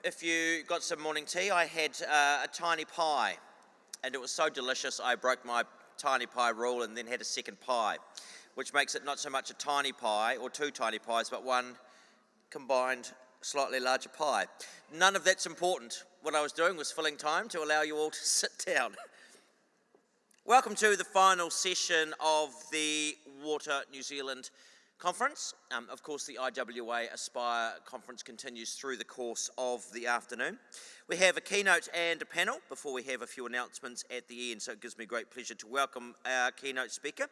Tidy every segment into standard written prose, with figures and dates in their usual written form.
if you got some morning tea, I had a tiny pie, and it was so delicious I broke my tiny pie rule and then had a second pie, which makes it not so much a tiny pie or two tiny pies, but one combined slightly larger pie. None of that's important. What I was doing was filling time to allow you all to sit down. Welcome to the final session of the Water New Zealand conference. Of course, the IWA-ASPIRE conference continues through the course of the afternoon. We have a keynote and a panel before we have a few announcements at the end, so it gives me great pleasure to welcome our keynote speaker.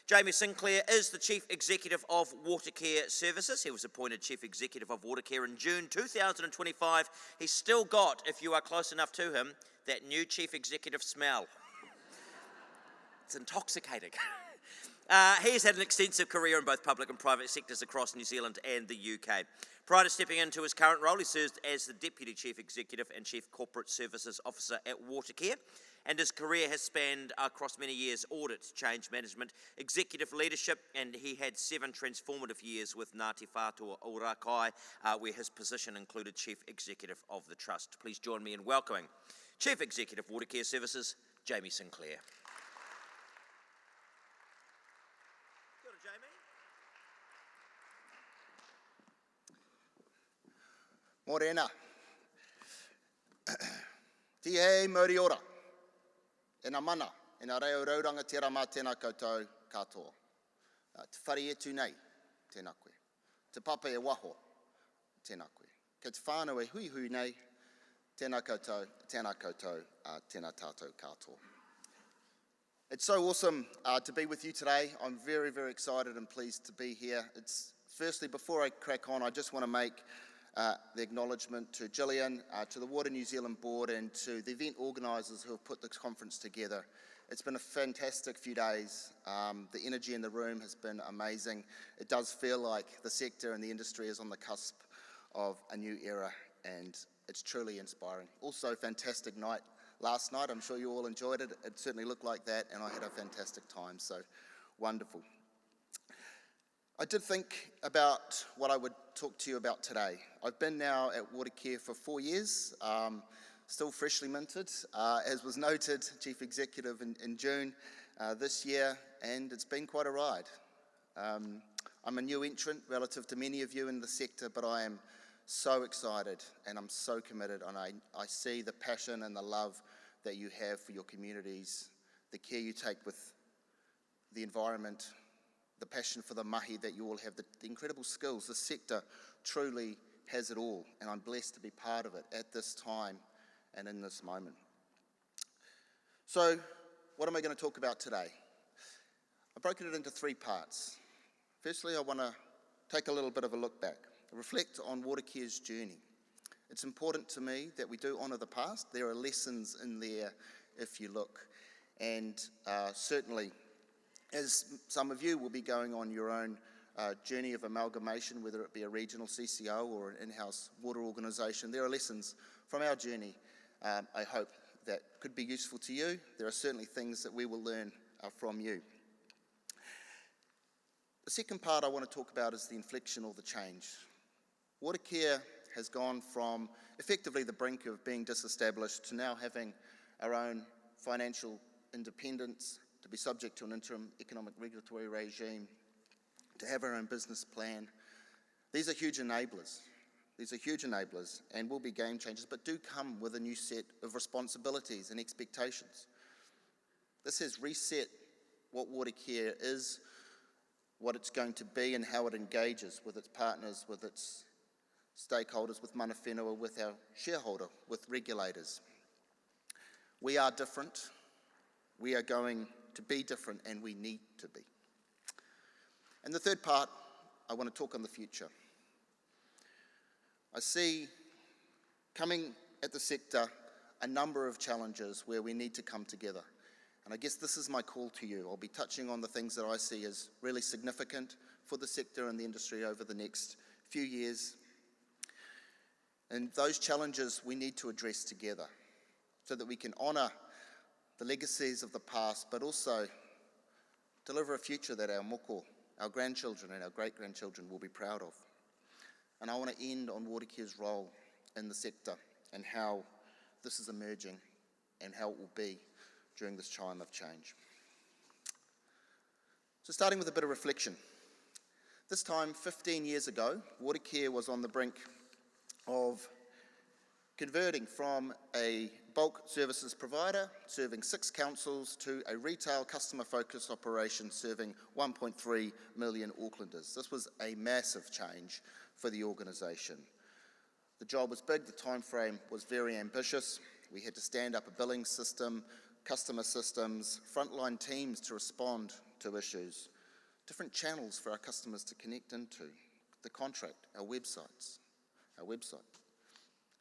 Jamie Sinclair is the Chief Executive of Watercare Services. He was appointed Chief Executive of Watercare in June 2025. He's still got, if you are close enough to him, that new Chief Executive smell. It's intoxicating. He's had an extensive career in both public and private sectors across New Zealand and the UK. Prior to stepping into his current role, he served as the Deputy Chief Executive and Chief Corporate Services Officer at Watercare, and his career has spanned across many years: audit, change management, executive leadership, and he had 7 transformative years with Ngāti Whātua Arowai, where his position included Chief Executive of the Trust. Please join me in welcoming Chief Executive Watercare Services, Jamie Sinclair. Morena. Tihei mauri ora. E nā mana, e nā reo rauranga tērā mā tēnā koutou katoa. Te whare e tūnei, tēnā koe. Te papa e waho, tēnā koe. Kei te whānau e hui hui nei, tēnā koutou, tēnā tātou katoa. It's so awesome to be with you today. I'm very, very excited and pleased to be here. Firstly, before I crack on, I just want to make the acknowledgement to Gillian, to the Water New Zealand Board, and to the event organisers who have put this conference together. It's been a fantastic few days. The energy in the room has been amazing. It does feel like the sector and the industry is on the cusp of a new era, and it's truly inspiring. Also, fantastic night last night. I'm sure you all enjoyed it. It certainly looked like that, and I had a fantastic time, so wonderful. I did think about what I would talk to you about today. I've been now at Watercare for 4 years, still freshly minted, as was noted, Chief Executive in June this year, and it's been quite a ride. I'm a new entrant relative to many of you in the sector, but I am so excited and I'm so committed, and I see the passion and the love that you have for your communities, the care you take with the environment, the passion for the mahi that you all have, the incredible skills. The sector truly has it all, and I'm blessed to be part of it at this time and in this moment. So, what am I going to talk about today? I've broken it into 3 parts. Firstly, I want to take a little bit of a look back, reflect on Watercare's journey. It's important to me that we do honour the past. There are lessons in there if you look, and certainly, as some of you will be going on your own journey of amalgamation, whether it be a regional CCO or an in-house water organisation, there are lessons from our journey, I hope, that could be useful to you. There are certainly things that we will learn from you. The second part I want to talk about is the inflection or the change. Watercare has gone from effectively the brink of being disestablished to now having our own financial independence, to be subject to an interim economic regulatory regime, to have our own business plan. These are huge enablers. And will be game changers, but do come with a new set of responsibilities and expectations. This has reset what Watercare is, what it's going to be, and how it engages with its partners, with its stakeholders, with mana whenua, with our shareholder, with regulators. We are different. We are going to be different, and we need to be. And the third part, I want to talk on the future. I see coming at the sector a number of challenges where we need to come together. And I guess this is my call to you. I'll be touching on the things that I see as really significant for the sector and the industry over the next few years. And those challenges we need to address together so that we can honour the legacies of the past, but also deliver a future that our moko, our grandchildren and our great-grandchildren will be proud of. And I want to end on Watercare's role in the sector and how this is emerging and how it will be during this time of change. So starting with a bit of reflection. This time, 15 years ago, Watercare was on the brink of converting from a bulk services provider serving 6 councils to a retail customer-focused operation serving 1.3 million Aucklanders. This was a massive change for the organisation. The job was big, the time frame was very ambitious. We had to stand up a billing system, customer systems, frontline teams to respond to issues, different channels for our customers to connect into, the contract, our website,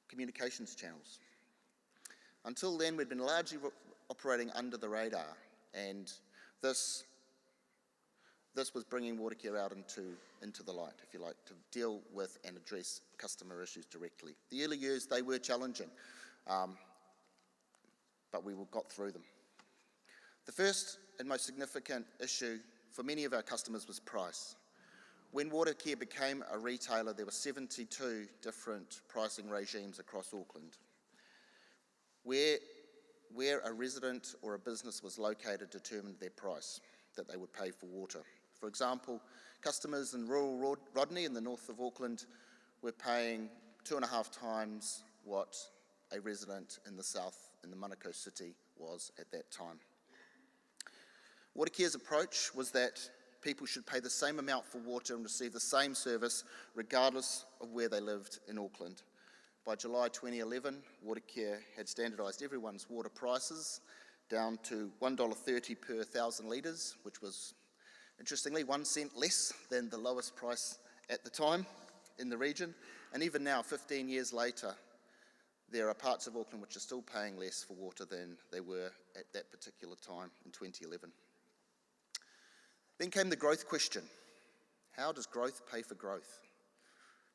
communications channels. Until then, we'd been largely operating under the radar, and this was bringing Watercare out into the light, if you like, to deal with and address customer issues directly. The early years, they were challenging, but we got through them. The first and most significant issue for many of our customers was price. When Watercare became a retailer, there were 72 different pricing regimes across Auckland. Where a resident or a business was located determined their price that they would pay for water. For example, customers in rural Rodney in the north of Auckland were paying 2.5 times what a resident in the south, in the Manukau city, was at that time. Watercare's approach was that people should pay the same amount for water and receive the same service regardless of where they lived in Auckland. By July 2011, Watercare had standardised everyone's water prices down to $1.30 per 1,000 litres, which was, interestingly, 1 cent less than the lowest price at the time in the region. And even now, 15 years later, there are parts of Auckland which are still paying less for water than they were at that particular time in 2011. Then came the growth question. How does growth pay for growth?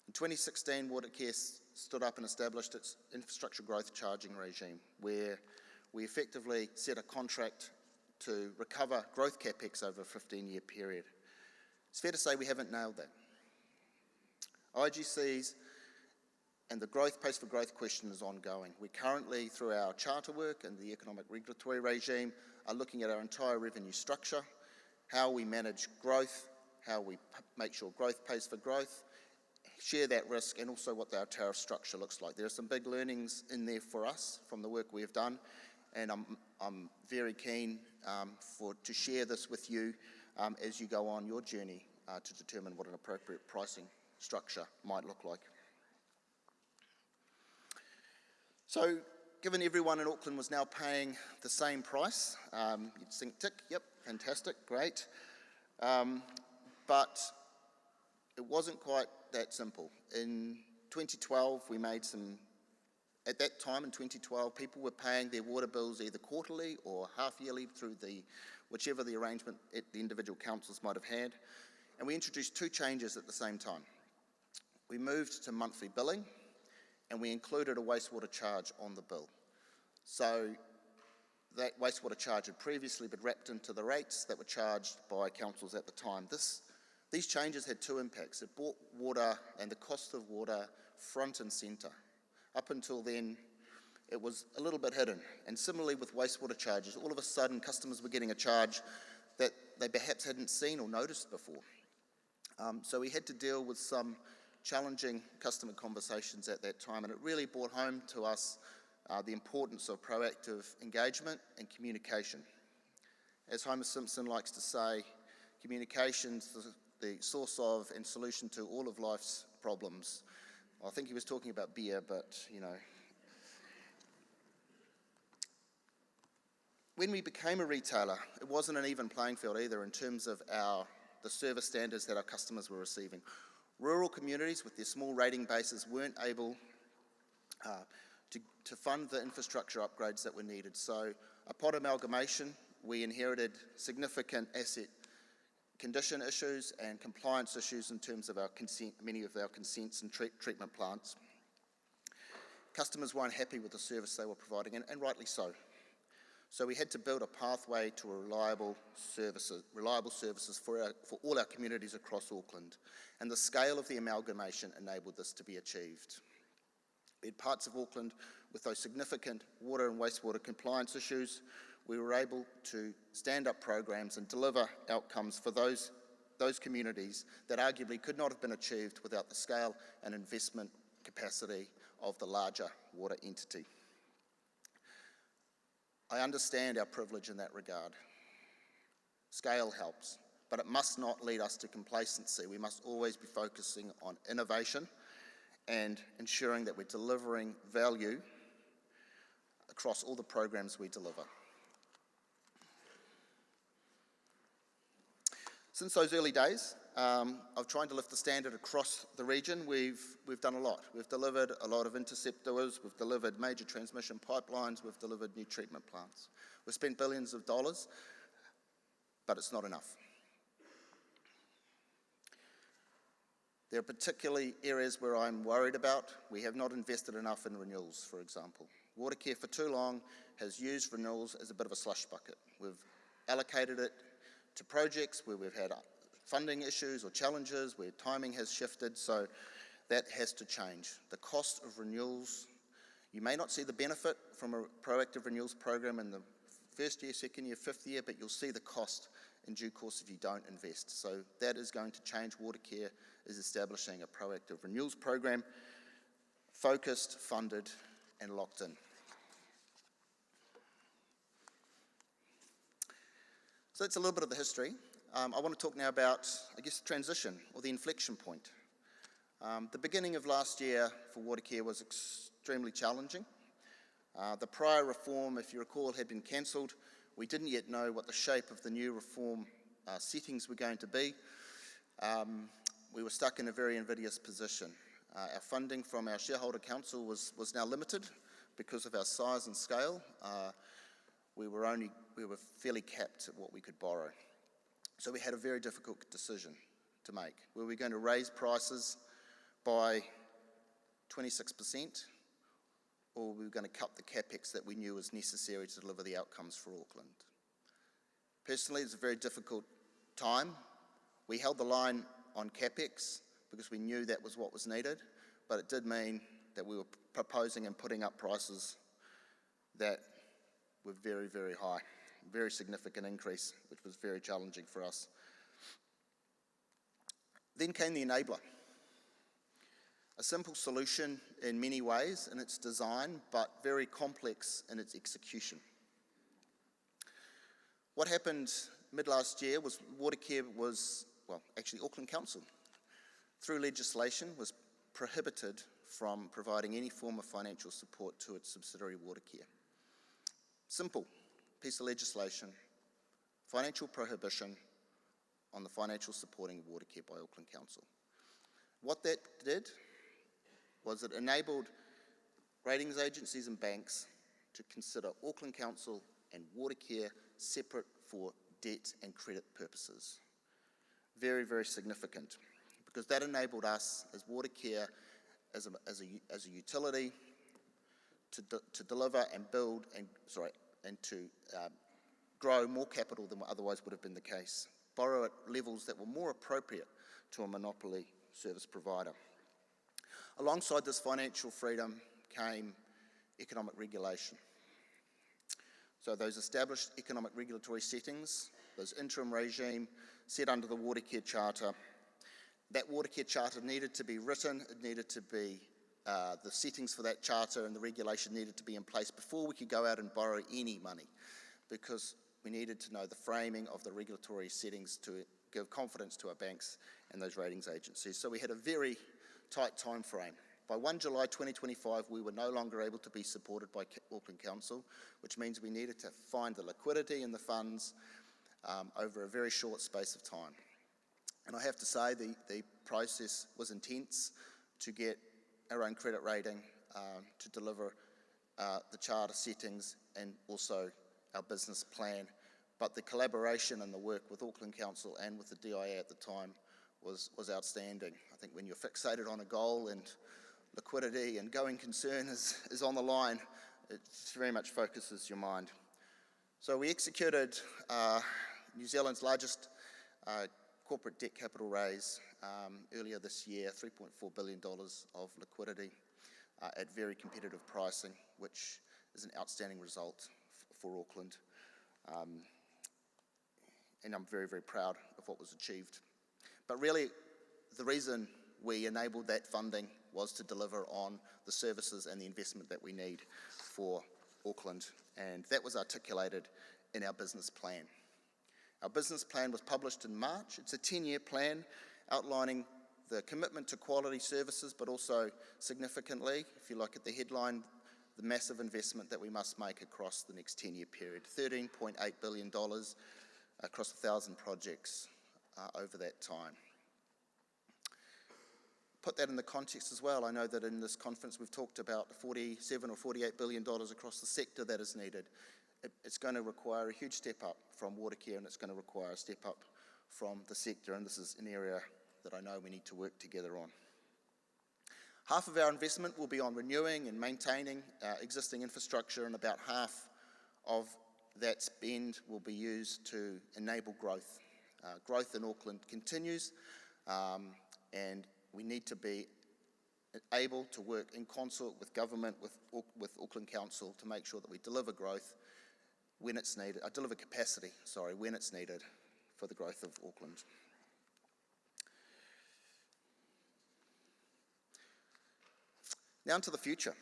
In 2016, Watercare stood up and established its infrastructure growth charging regime, where we effectively set a contract to recover growth capex over a 15-year period. It's fair to say we haven't nailed that. IGCs and the growth pays for growth question is ongoing. We currently, through our charter work and the economic regulatory regime, are looking at our entire revenue structure, how we manage growth, how we make sure growth pays for growth, share that risk, and also what our tariff structure looks like. There are some big learnings in there for us from the work we've done, and I'm very keen to share this with you as you go on your journey to determine what an appropriate pricing structure might look like. So, given everyone in Auckland was now paying the same price, you'd think, tick, yep, fantastic, great. But it wasn't quite that simple. In 2012, we made at that time in 2012, people were paying their water bills either quarterly or half-yearly through whichever the arrangement the individual councils might have had. And we introduced 2 changes at the same time. We moved to monthly billing, and we included a wastewater charge on the bill. So that wastewater charge had previously been wrapped into the rates that were charged by councils at the time. These changes had 2 impacts. It brought water and the cost of water front and centre. Up until then, it was a little bit hidden. And similarly with wastewater charges, all of a sudden customers were getting a charge that they perhaps hadn't seen or noticed before. So we had to deal with some challenging customer conversations at that time, and it really brought home to us the importance of proactive engagement and communication. As Homer Simpson likes to say, communication's the source of and solution to all of life's problems. I think he was talking about beer, but you know. When we became a retailer, it wasn't an even playing field either in terms of the service standards that our customers were receiving. Rural communities with their small rating bases weren't able to fund the infrastructure upgrades that were needed. So upon amalgamation, we inherited significant asset condition issues and compliance issues in terms of our consent, many of our consents and treatment plants. Customers weren't happy with the service they were providing, and rightly so. So we had to build a pathway to reliable services for all our communities across Auckland, and the scale of the amalgamation enabled this to be achieved. In parts of Auckland with those significant water and wastewater compliance issues, we were able to stand up programs and deliver outcomes for those communities that arguably could not have been achieved without the scale and investment capacity of the larger water entity. I understand our privilege in that regard. Scale helps, but it must not lead us to complacency. We must always be focusing on innovation and ensuring that we're delivering value across all the programs we deliver. Since those early days of trying to lift the standard across the region, we've done a lot. We've delivered a lot of interceptors, we've delivered major transmission pipelines, we've delivered new treatment plants. We've spent billions of dollars, but it's not enough. There are particularly areas where I'm worried about. We have not invested enough in renewals, for example. Watercare for too long has used renewals as a bit of a slush bucket. We've allocated it to projects where we've had funding issues or challenges, where timing has shifted, so that has to change. The cost of renewals, you may not see the benefit from a proactive renewals program in the first year, second year, fifth year, but you'll see the cost in due course if you don't invest. So that is going to change. Watercare is establishing a proactive renewals program, focused, funded, and locked in. So that's a little bit of the history. I want to talk now about, I guess, the transition or the inflection point. The beginning of last year for Watercare was extremely challenging. The prior reform, if you recall, had been cancelled. We didn't yet know what the shape of the new reform settings were going to be. We were stuck in a very invidious position. Our funding from our shareholder council was now limited because of our size and scale. We were fairly capped at what we could borrow. So we had a very difficult decision to make. Were we going to raise prices by 26%, or were we going to cut the capex that we knew was necessary to deliver the outcomes for Auckland? Personally, it's a very difficult time. We held the line on capex because we knew that was what was needed, but it did mean that we were proposing and putting up prices that were very, very high, very significant increase, which was very challenging for us. Then came the enabler. A simple solution in many ways in its design, but very complex in its execution. What happened mid-last year was Watercare was, well, actually Auckland Council, through legislation, was prohibited from providing any form of financial support to its subsidiary Watercare. Simple piece of legislation, financial prohibition on the financial supporting of Watercare by Auckland Council. What that did was it enabled ratings agencies and banks to consider Auckland Council and Watercare separate for debt and credit purposes. Very, very significant, because that enabled us as Watercare, as a utility, to deliver and build and to grow more capital than otherwise would have been the case. Borrow at levels that were more appropriate to a monopoly service provider. Alongside this financial freedom came economic regulation. So those established economic regulatory settings, those interim regime set under the Watercare Charter, that Watercare Charter needed to be written, it needed to be, the settings for that charter and the regulation needed to be in place before we could go out and borrow any money, because we needed to know the framing of the regulatory settings to give confidence to our banks and those ratings agencies. So we had a very tight time frame. By 1 July 2025, we were no longer able to be supported by Auckland Council, which means we needed to find the liquidity and the funds over a very short space of time. And I have to say the process was intense to get our own credit rating, to deliver the charter settings and also our business plan. But the collaboration and the work with Auckland Council and with the DIA at the time was outstanding. I think when you're fixated on a goal and liquidity and going concern is on the line, it very much focuses your mind. So we executed New Zealand's largest corporate debt capital raise earlier this year, $3.4 billion of liquidity. at very competitive pricing, which is an outstanding result for Auckland. And I'm very, very proud of what was achieved. But really, the reason we enabled that funding was to deliver on the services and the investment that we need for Auckland, and that was articulated in our business plan. Our business plan was published in March. It's a 10-year plan outlining the commitment to quality services, but also significantly, if you look at the headline, the massive investment that we must make across the next 10-year period, $13.8 billion across 1,000 projects over that time. Put that in the context as well. I know that in this conference we've talked about $47 or $48 billion across the sector that is needed. It's going to require a huge step up from Watercare, and it's going to require a step up from the sector, and this is an area that I know we need to work together on. Half of our investment will be on renewing and maintaining existing infrastructure, and about half of that spend will be used to enable growth. Growth in Auckland continues, and we need to be able to work in concert with government, with Auckland Council, to make sure that we deliver growth when it's needed, deliver capacity, when it's needed for the growth of Auckland. Now into the future.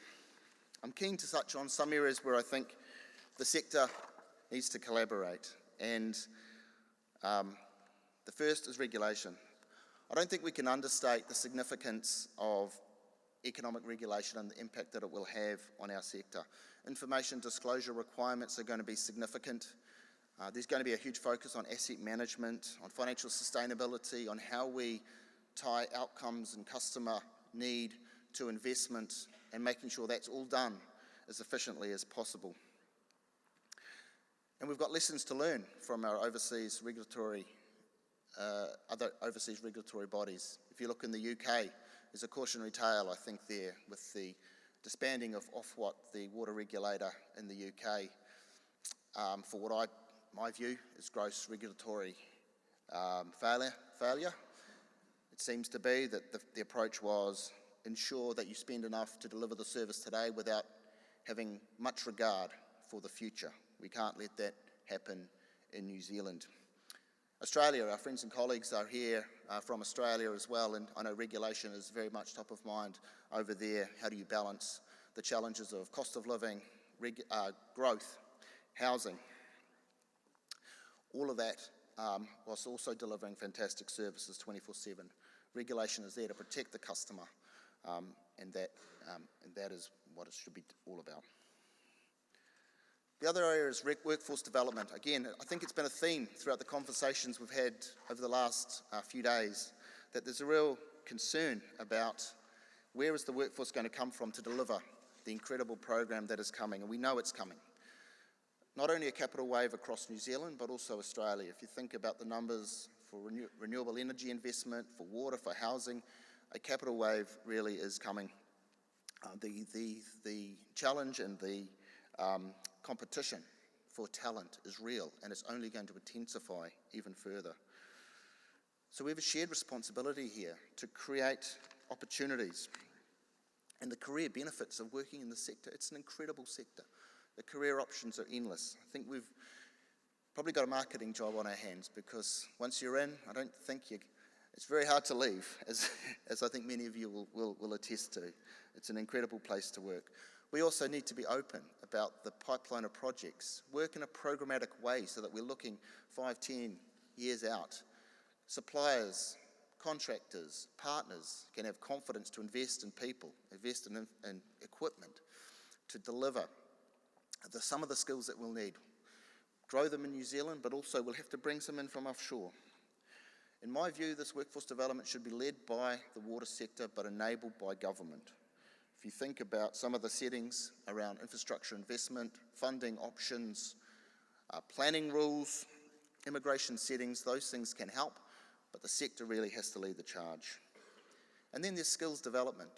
I'm keen to touch on some areas where I think the sector needs to collaborate, and the first is regulation. I don't think we can understate the significance of economic regulation and the impact that it will have on our sector. Information disclosure requirements are going to be significant. There's going to be a huge focus on asset management, on financial sustainability, on how we tie outcomes and customer need to investment, and making sure that's all done as efficiently as possible. And we've got lessons to learn from our other overseas regulatory bodies. If you look in the UK, there's a cautionary tale, I think, there with the disbanding of Ofwat, the water regulator in the UK, for what my view is gross regulatory failure. It seems to be that the approach was ensure that you spend enough to deliver the service today without having much regard for the future. We can't let that happen in New Zealand. Australia, our friends and colleagues are here from Australia as well, and I know regulation is very much top of mind over there. How do you balance the challenges of cost of living, growth, housing? All of that whilst also delivering fantastic services 24/7. Regulation is there to protect the customer, and that is what it should be all about. The other area is workforce development. Again, I think it's been a theme throughout the conversations we've had over the last few days, that there's a real concern about where is the workforce going to come from to deliver the incredible program that is coming, and we know it's coming. Not only a capital wave across New Zealand, but also Australia. If you think about the numbers for renewable energy investment, for water, for housing, a capital wave really is coming. The challenge and the competition for talent is real, and it's only going to intensify even further. So we have a shared responsibility here to create opportunities and the career benefits of working in the sector. It's an incredible sector. The career options are endless. I think we've probably got a marketing job on our hands, because once you're in, I don't think it's very hard to leave, as I think many of you will attest to. It's an incredible place to work. We also need to be open about the pipeline of projects, work in a programmatic way so that we're looking 5-10 years out. Suppliers, contractors, partners can have confidence to invest in people, invest in equipment to deliver some of the skills that we'll need. Grow them in New Zealand, but also we'll have to bring some in from offshore. In my view, this workforce development should be led by the water sector, but enabled by government. If you think about some of the settings around infrastructure investment, funding options, planning rules, immigration settings, those things can help, but the sector really has to lead the charge. And then there's skills development.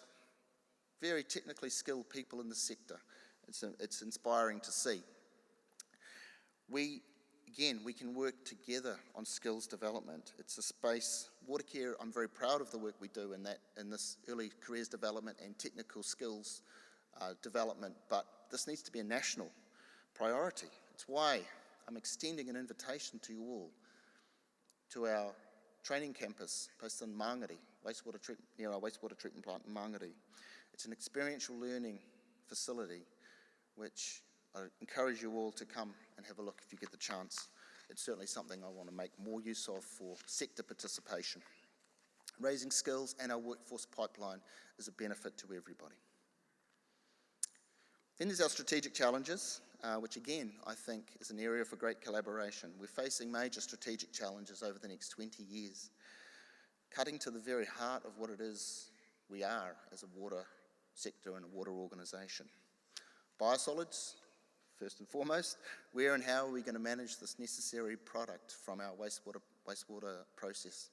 Very technically skilled people in the sector. It's inspiring to see. We again, we can work together on skills development. It's a space, Watercare, I'm very proud of the work we do in this early careers development and technical skills development, but this needs to be a national priority. It's why I'm extending an invitation to you all to our training campus based in Māngere, near our wastewater treatment plant in Māngere. It's an experiential learning facility which I encourage you all to come and have a look if you get the chance. It's certainly something I want to make more use of for sector participation. Raising skills and our workforce pipeline is a benefit to everybody. Then there's our strategic challenges, which again, I think is an area for great collaboration. We're facing major strategic challenges over the next 20 years, cutting to the very heart of what it is we are as a water sector and a water organisation. Biosolids, first and foremost, where and how are we going to manage this necessary product from our wastewater process?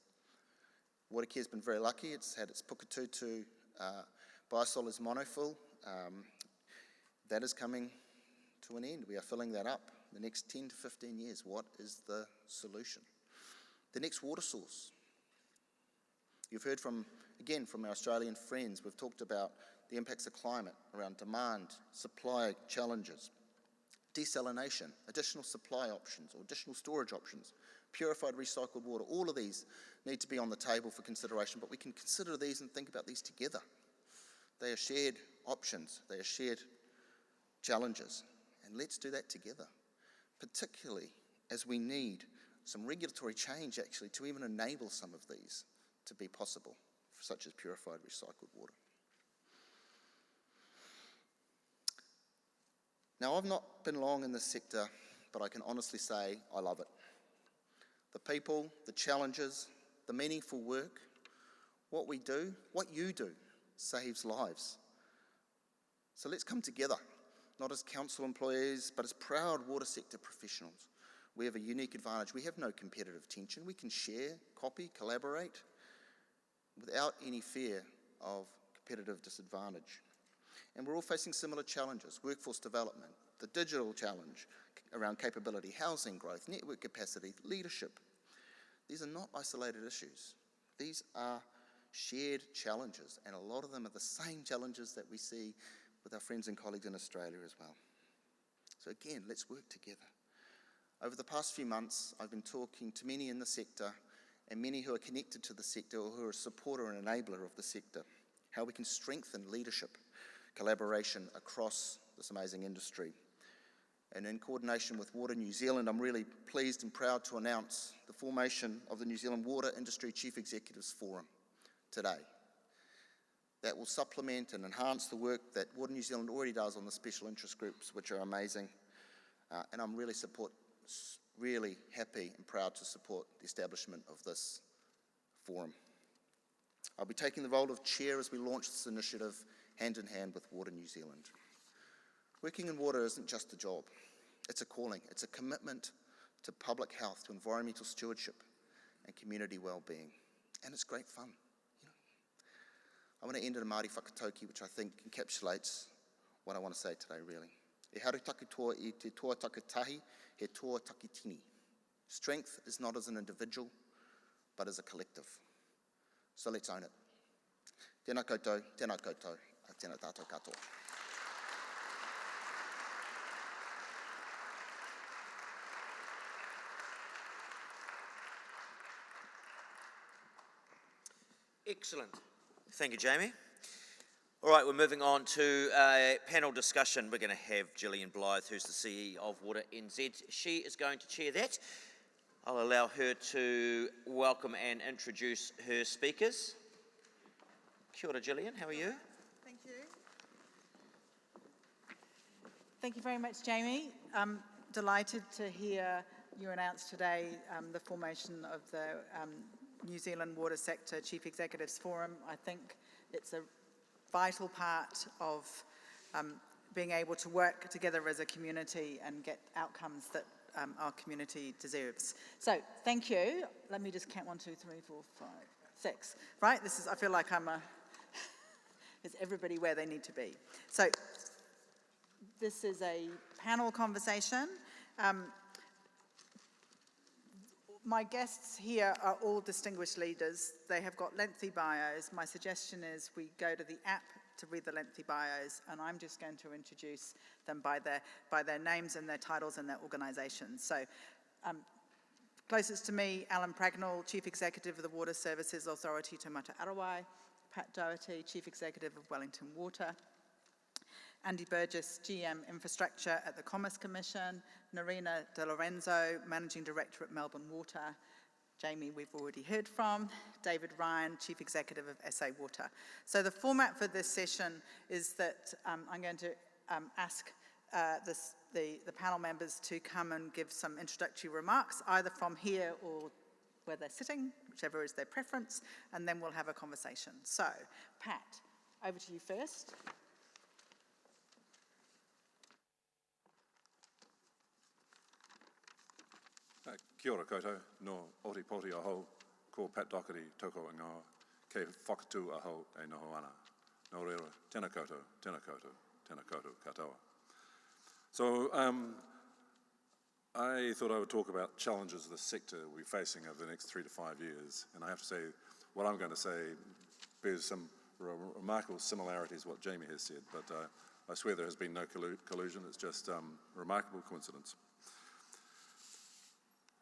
Watercare's been very lucky. It's had its Pukatutu biosolids monofill. That is coming to an end. We are filling that up. The next 10 to 15 years, what is the solution? The next water source. You've heard from our Australian friends, we've talked about the impacts of climate around demand, supply challenges, desalination, additional supply options or additional storage options, purified recycled water. All of these need to be on the table for consideration, but we can consider these and think about these together. They are shared options, they are shared challenges, and let's do that together, particularly as we need some regulatory change actually to even enable some of these to be possible, such as purified recycled water. Now, I've not been long in this sector, but I can honestly say I love it. The people, the challenges, the meaningful work, what we do, what you do, saves lives. So let's come together, not as council employees, but as proud water sector professionals. We have a unique advantage. We have no competitive tension. We can share, copy, collaborate without any fear of competitive disadvantage. And we're all facing similar challenges: workforce development, the digital challenge around capability, housing growth, network capacity, leadership. These are not isolated issues. These are shared challenges, and a lot of them are the same challenges that we see with our friends and colleagues in Australia as well. So again, let's work together. Over the past few months, I've been talking to many in the sector and many who are connected to the sector or who are a supporter and enabler of the sector, how we can strengthen leadership, collaboration across this amazing industry. And in coordination with Water New Zealand, I'm really pleased and proud to announce the formation of the New Zealand Water Industry Chief Executives Forum today. That will supplement and enhance the work that Water New Zealand already does on the special interest groups, which are amazing. And I'm really happy and proud to support the establishment of this forum. I'll be taking the role of chair as we launch this initiative hand in hand with Water New Zealand. Working in water isn't just a job, it's a calling, it's a commitment to public health, to environmental stewardship and community well-being. And it's great fun. I want to end in a Māori whakatauki, which I think encapsulates what I want to say today, really. E haru take toa I te toa takitahi, he toa takitini. Strength is not as an individual, but as a collective. So let's own it. Tēnā koutou, tēnā tātou katoa. Excellent. Thank you, Jamie. All right, we're moving on to a panel discussion. We're going to have Gillian Blythe, who's the CEO of Water NZ. She is going to chair that. I'll allow her to welcome and introduce her speakers. Kia ora, Gillian, how are you? Thank you. Thank you very much, Jamie. I'm delighted to hear you announce today the formation of the New Zealand Water Sector Chief Executives Forum. I think it's a vital part of being able to work together as a community and get outcomes that our community deserves. So, thank you. Let me just count 1, 2, 3, 4, 5, 6. Right? I feel like is everybody where they need to be? So, this is a panel conversation. My guests here are all distinguished leaders. They have got lengthy bios. My suggestion is we go to the app to read the lengthy bios, and I'm just going to introduce them by their names and their titles and their organisations. So, closest to me, Allan Prangnell, Chief Executive of the Water Services Authority Taumata Arowai, Pat Dougherty, Chief Executive of Wellington Water, Andy Burgess, GM Infrastructure at the Commerce Commission, Nerina de Lorenzo, Managing Director at Melbourne Water, Jamie we've already heard from, David Ryan, Chief Executive of SA Water. So the format for this session is that I'm going to ask the panel members to come and give some introductory remarks, either from here or where they're sitting, whichever is their preference, and then we'll have a conversation. So, Pat, over to you first. Kia ora koutou, no oti poti aho, ko Pat Dougherty toko ingoa, kei whakatū aho e noho ana. Nō reira, tēnā koutou, tēnā koutou, tēnā koutou katoa. So, I thought I would talk about challenges the sector will be facing over the next 3 to 5 years, and I have to say, what I'm going to say bears some remarkable similarities to what Jamie has said, but I swear there has been no collusion, it's just remarkable coincidence.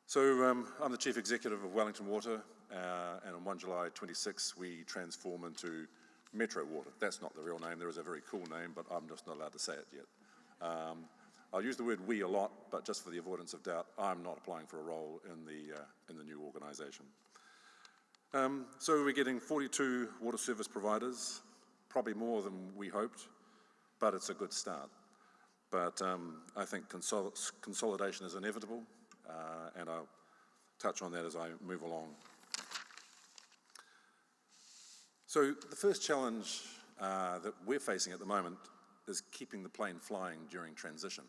So I'm the Chief Executive of Wellington Water, and on 1 July 26 we transform into Metro Water. That's not the real name, there is a very cool name, but I'm just not allowed to say it yet. I'll use the word we a lot, but just for the avoidance of doubt, I'm not applying for a role in the new organisation. So we're getting 42 water service providers, probably more than we hoped, but it's a good start. But I think consolidation is inevitable, and I'll touch on that as I move along. So the first challenge that we're facing at the moment is keeping the plane flying during transition.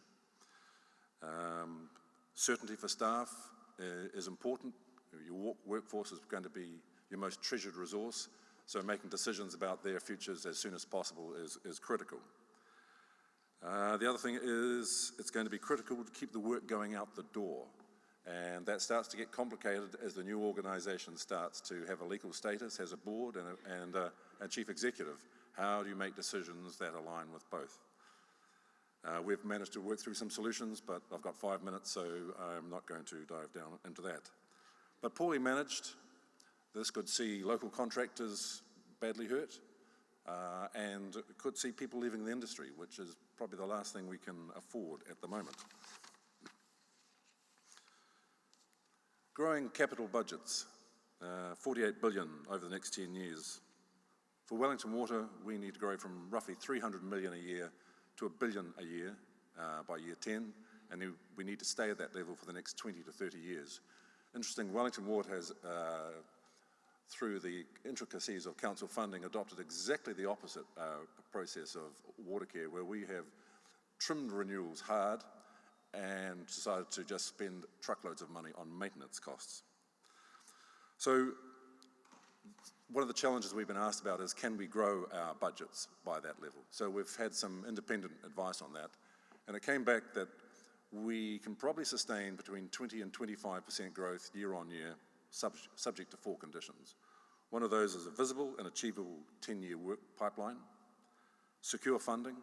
Certainty for staff is important. Your workforce is going to be your most treasured resource, so making decisions about their futures as soon as possible is critical. The other thing is it's going to be critical to keep the work going out the door, and that starts to get complicated as the new organisation starts to have a legal status, has a board and a chief executive. How do you make decisions that align with both? We've managed to work through some solutions, but I've got 5 minutes, so I'm not going to dive down into that. But poorly managed, this could see local contractors badly hurt, and could see people leaving the industry, which is probably the last thing we can afford at the moment. Growing capital budgets, 48 billion over the next 10 years. For Wellington Water, we need to grow from roughly 300 million a year to $1 billion a year by year 10, and we need to stay at that level for the next 20 to 30 years. Interesting, Wellington Water has, through the intricacies of council funding, adopted exactly the opposite process of Watercare, where we have trimmed renewals hard and decided to just spend truckloads of money on maintenance costs. So one of the challenges we've been asked about is, can we grow our budgets by that level? So we've had some independent advice on that, and it came back that we can probably sustain between 20 and 25% growth year on year, subject to 4 conditions. One of those is a visible and achievable 10-year work pipeline, secure funding.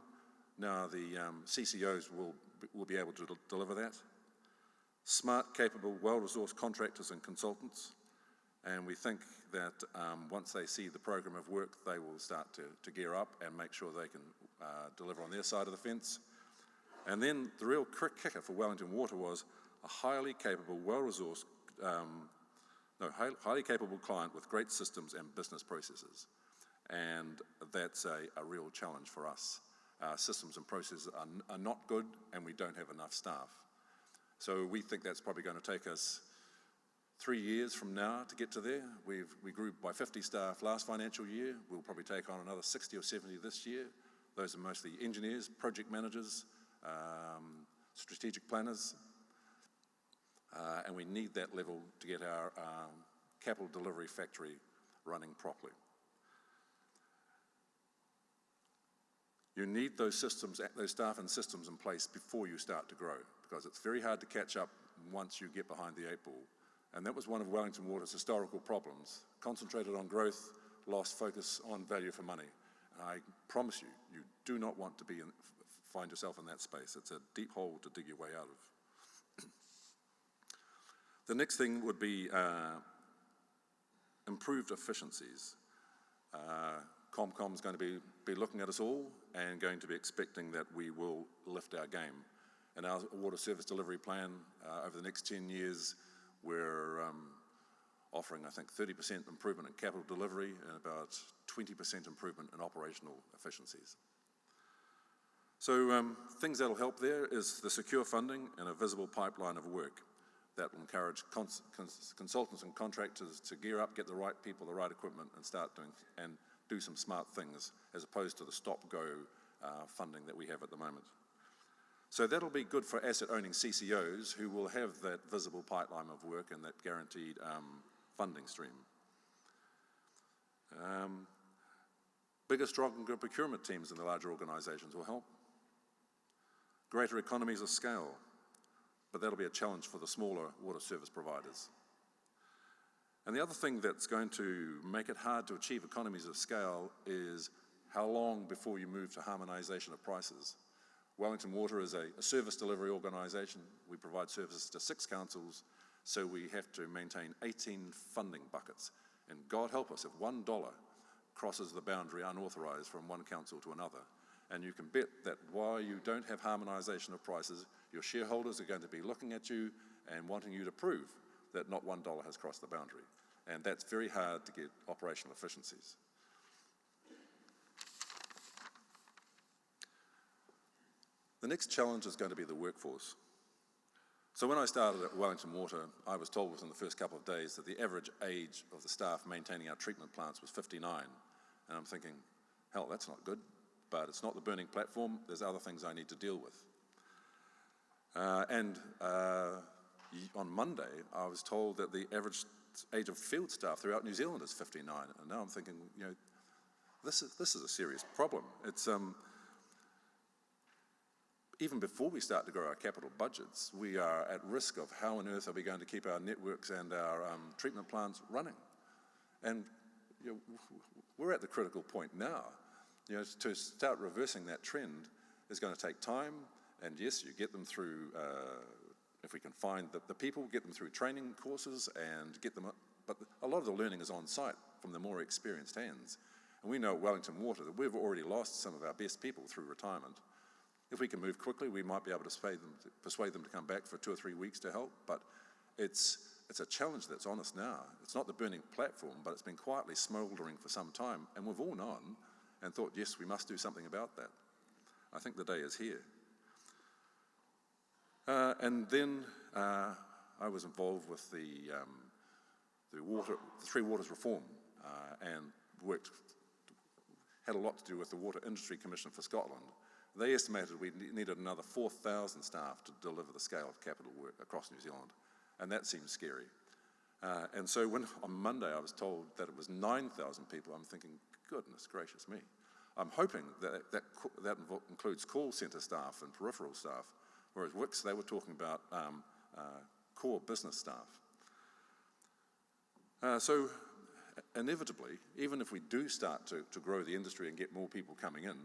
Now the CCOs will be able to deliver that. Smart, capable, well-resourced contractors and consultants. And we think that once they see the program of work, they will start to gear up and make sure they can deliver on their side of the fence. And then the real kicker for Wellington Water was a highly capable, well-resourced, highly capable client with great systems and business processes. And that's a real challenge for us. Our systems and processes are not good, and we don't have enough staff. So we think that's probably going to take us 3 years from now to get to there. We grew by 50 staff last financial year. We'll probably take on another 60 or 70 this year. Those are mostly engineers, project managers, strategic planners, and we need that level to get our capital delivery factory running properly. You need those systems, those staff and systems in place before you start to grow, because it's very hard to catch up once you get behind the 8 ball. And that was one of Wellington Water's historical problems. Concentrated on growth, lost focus on value for money. I promise you, you do not want to find yourself in that space. It's a deep hole to dig your way out of. The next thing would be improved efficiencies. ComCom's going to be looking at us all and going to be expecting that we will lift our game. In our water service delivery plan, over the next 10 years, we're offering, I think, 30% improvement in capital delivery and about 20% improvement in operational efficiencies. So things that'll help there is the secure funding and a visible pipeline of work that will encourage consultants and contractors to gear up, get the right people, the right equipment, and start doing and do some smart things, as opposed to the stop-go funding that we have at the moment. So that'll be good for asset-owning CCOs who will have that visible pipeline of work and that guaranteed funding stream. Bigger, stronger procurement teams in the larger organisations will help. Greater economies of scale, but that'll be a challenge for the smaller water service providers. And the other thing that's going to make it hard to achieve economies of scale is how long before you move to harmonisation of prices. Wellington Water is a service delivery organisation. We provide services to 6 councils, so we have to maintain 18 funding buckets. And God help us if $1 crosses the boundary unauthorised from one council to another. And you can bet that while you don't have harmonisation of prices, your shareholders are going to be looking at you and wanting you to prove that not $1 has crossed the boundary. And that's very hard to get operational efficiencies. The next challenge is going to be the workforce. So when I started at Wellington Water, I was told within the first couple of days that the average age of the staff maintaining our treatment plants was 59. And I'm thinking, hell, that's not good, but it's not the burning platform. There's other things I need to deal with. On Monday, I was told that the average age of field staff throughout New Zealand is 59. And now I'm thinking, you know, this is a serious problem. It's even before we start to grow our capital budgets, we are at risk of how on earth are we going to keep our networks and our treatment plants running. And you know, we're at the critical point now. You know, to start reversing that trend is going to take time, and yes, you get them through, if we can find the people, get them through training courses and get them, but a lot of the learning is on site from the more experienced hands. And we know at Wellington Water that we've already lost some of our best people through retirement. If we can move quickly, we might be able to persuade them to come back for 2 or 3 weeks to help, but it's a challenge that's on us now. It's not the burning platform, but it's been quietly smouldering for some time, and we've all known and thought, yes, we must do something about that. I think the day is here. And then I was involved with the Three Waters reform and had a lot to do with the Water Industry Commission for Scotland. They estimated we needed another 4,000 staff to deliver the scale of capital work across New Zealand, and that seems scary. And so when on Monday I was told that it was 9,000 people, I'm thinking, goodness gracious me. I'm hoping that includes call centre staff and peripheral staff, whereas WICS, they were talking about core business staff. So inevitably, even if we do start to grow the industry and get more people coming in,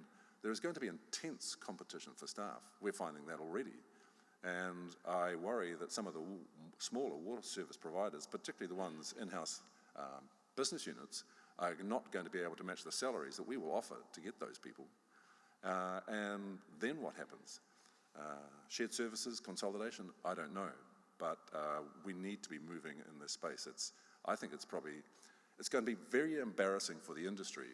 there is going to be intense competition for staff. We're finding that already. And I worry that some of the smaller water service providers, particularly the ones in-house business units, are not going to be able to match the salaries that we will offer to get those people. And then what happens? Shared services, consolidation, I don't know. But we need to be moving in this space. I think it's going to be very embarrassing for the industry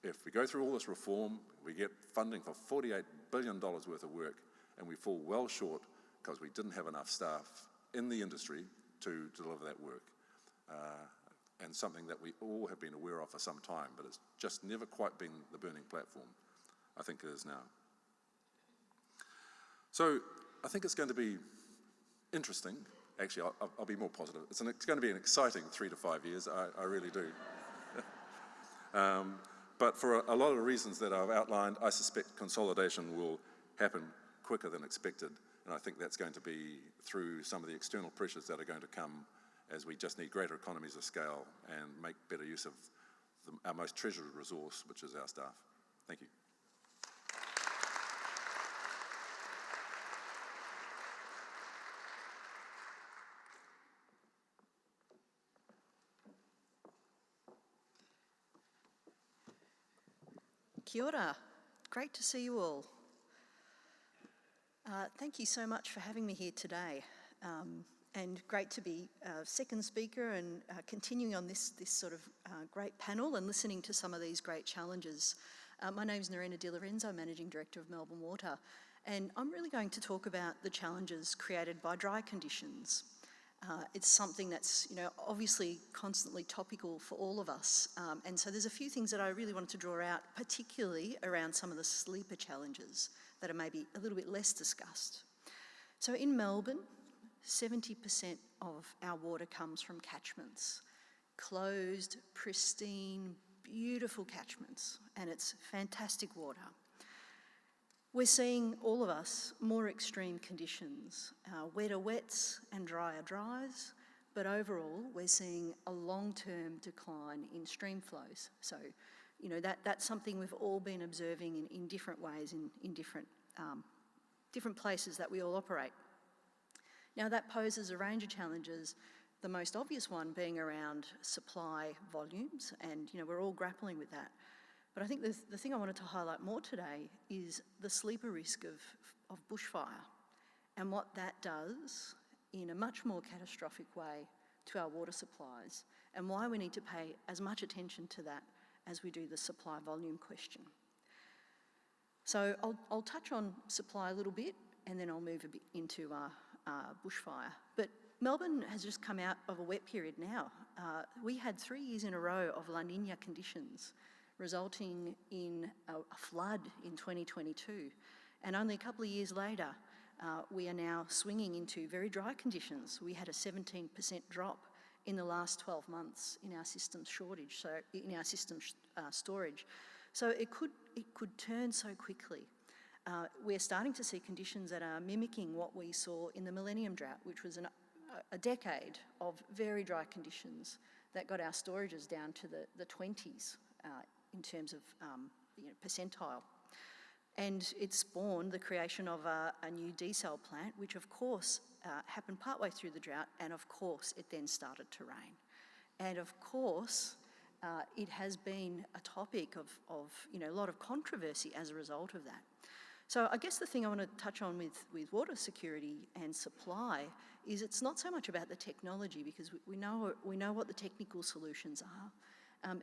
if we go through all this reform, we get funding for $48 billion worth of work, and we fall well short because we didn't have enough staff in the industry to deliver that work. And something that we all have been aware of for some time, but it's just never quite been the burning platform. I think it is now. So I think it's going to be interesting. Actually, I'll be more positive. It's going to be an exciting 3 to 5 years, I really do. But for a lot of reasons that I've outlined, I suspect consolidation will happen quicker than expected. And I think that's going to be through some of the external pressures that are going to come as we just need greater economies of scale and make better use of our most treasured resource, which is our staff. Thank you. Kia ora. Great to see you all. Thank you so much for having me here today. And great to be second speaker and continuing on this sort of great panel and listening to some of these great challenges. My name's Nerina de Lorenzo, Managing Director of Melbourne Water, and I'm really going to talk about the challenges created by dry conditions. It's something that's, obviously constantly topical for all of us. And so there's a few things that I really wanted to draw out, particularly around some of the sleeper challenges that are maybe a little bit less discussed. So in Melbourne, 70% of our water comes from catchments. Closed, pristine, beautiful catchments, and it's fantastic water. We're seeing, all of us, more extreme conditions, wetter wets and drier dries, but overall we're seeing a long-term decline in stream flows. So, that's something we've all been observing in different ways, in different places that we all operate. Now that poses a range of challenges, the most obvious one being around supply volumes, and we're all grappling with that. But I think the thing I wanted to highlight more today is the sleeper risk of bushfire and what that does in a much more catastrophic way to our water supplies, and why we need to pay as much attention to that as we do the supply volume question. So I'll touch on supply a little bit, and then I'll move a bit into bushfire. But Melbourne has just come out of a wet period now. We had 3 years in a row of La Nina conditions, resulting in a flood in 2022. And only a couple of years later, we are now swinging into very dry conditions. We had a 17% drop in the last 12 months in our system shortage, so in our system storage. So it could turn so quickly. We're starting to see conditions that are mimicking what we saw in the Millennium Drought, which was a decade of very dry conditions that got our storages down to the 20s in terms of percentile. And it spawned the creation of a new desal plant, which of course happened partway through the drought, and of course it then started to rain. And of course, it has been a topic of a lot of controversy as a result of that. So I guess the thing I want to touch on with water security and supply is it's not so much about the technology, because we know what the technical solutions are.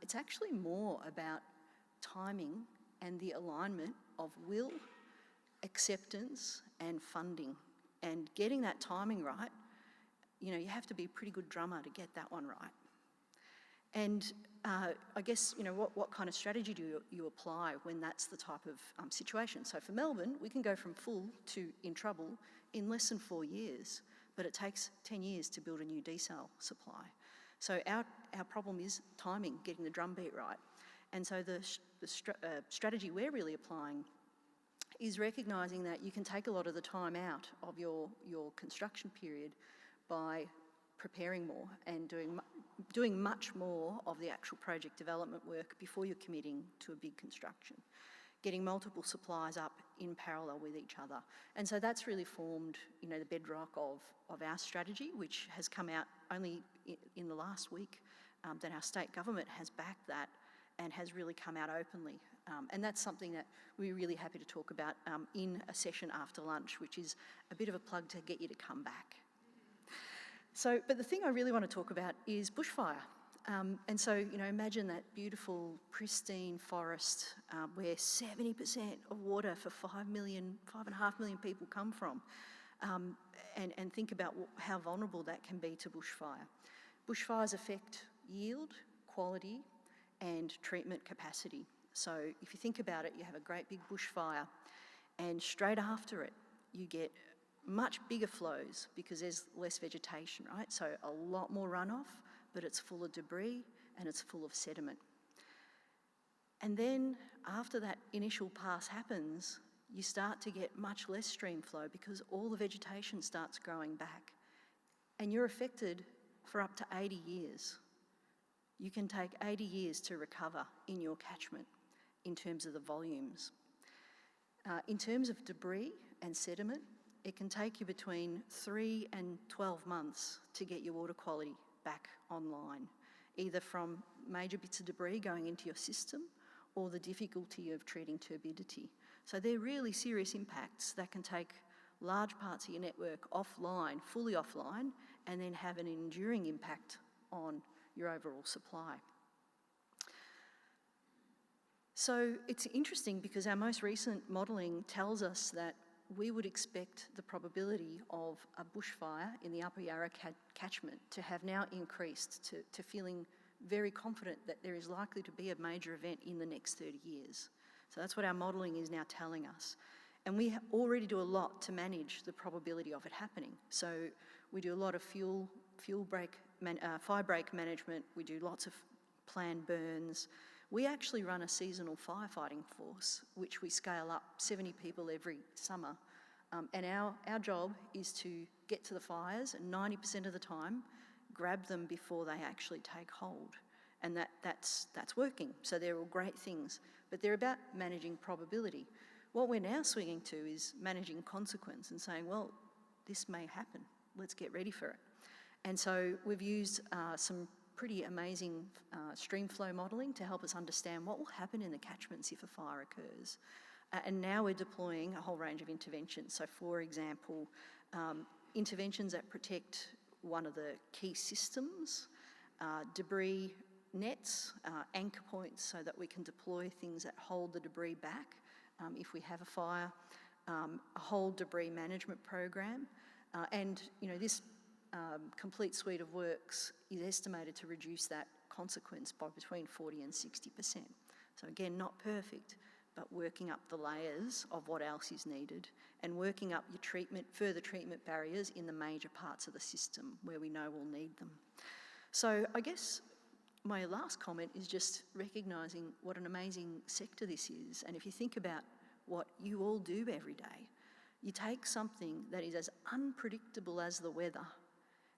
It's actually more about timing and the alignment of will, acceptance and funding. And getting that timing right, you have to be a pretty good drummer to get that one right. And I guess, what kind of strategy do you apply when that's the type of situation? So for Melbourne, we can go from full to in trouble in less than 4 years, but it takes 10 years to build a new desal supply. So our problem is timing, getting the drumbeat right. And so the strategy we're really applying is recognising that you can take a lot of the time out of your construction period by preparing more and doing much more of the actual project development work before you're committing to a big construction, getting multiple supplies up in parallel with each other. And so that's really formed, the bedrock of our strategy, which has come out only in the last week, that our state government has backed that and has really come out openly. And that's something that we're really happy to talk about in a session after lunch, which is a bit of a plug to get you to come back. So, but the thing I really want to talk about is bushfire. And so, imagine that beautiful, pristine forest where 70% of water for 5.5 million people come from. And think about how vulnerable that can be to bushfire. Bushfires affect yield, quality, and treatment capacity. So if you think about it, you have a great big bushfire, and straight after it, you get much bigger flows because there's less vegetation, right? So a lot more runoff, but it's full of debris and it's full of sediment. And then after that initial pass happens, you start to get much less stream flow because all the vegetation starts growing back. And you're affected for up to 80 years. You can take 80 years to recover in your catchment in terms of the volumes. In terms of debris and sediment, it can take you between 3 and 12 months to get your water quality back online, either from major bits of debris going into your system or the difficulty of treating turbidity. So they're really serious impacts that can take large parts of your network offline, fully offline, and then have an enduring impact on your overall supply. So it's interesting because our most recent modelling tells us that we would expect the probability of a bushfire in the Upper Yarra catchment to have now increased to feeling very confident that there is likely to be a major event in the next 30 years. So that's what our modelling is now telling us. And we already do a lot to manage the probability of it happening. So we do a lot of fire break management, we do lots of planned burns. We actually run a seasonal firefighting force, which we scale up 70 people every summer. And our job is to get to the fires, and 90% of the time, grab them before they actually take hold. And that's working. So they're all great things, but they're about managing probability. What we're now swinging to is managing consequence and saying, well, this may happen. Let's get ready for it. And so we've used some pretty amazing stream flow modelling to help us understand what will happen in the catchments if a fire occurs. And now we're deploying a whole range of interventions. So for example, interventions that protect one of the key systems, debris nets, anchor points so that we can deploy things that hold the debris back if we have a fire, a whole debris management program. And this complete suite of works is estimated to reduce that consequence by between 40 and 60%. So again, not perfect, but working up the layers of what else is needed and working up your further treatment barriers in the major parts of the system where we know we'll need them. So I guess my last comment is just recognising what an amazing sector this is. And if you think about what you all do every day, you take something that is as unpredictable as the weather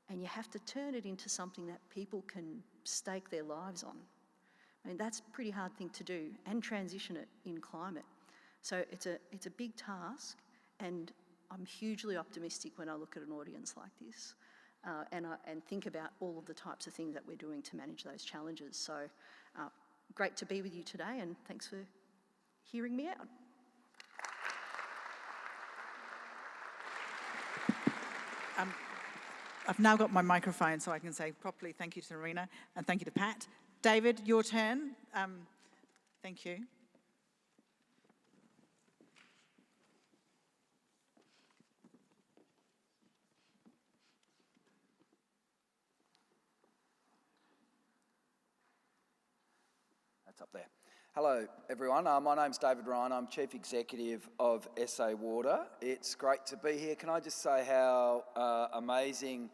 and you have to turn it into something that people can stake their lives on. I mean, that's a pretty hard thing to do, and transition it in climate. So it's a big task, and I'm hugely optimistic when I look at an audience like this and think about all of the types of things that we're doing to manage those challenges. So great to be with you today, and thanks for hearing me out. I've now got my microphone so I can say properly thank you to Nerina and thank you to Pat. David, your turn. Thank you. That's up there. Hello, everyone. My name's David Ryan. I'm Chief Executive of SA Water. It's great to be here. Can I just say how amazing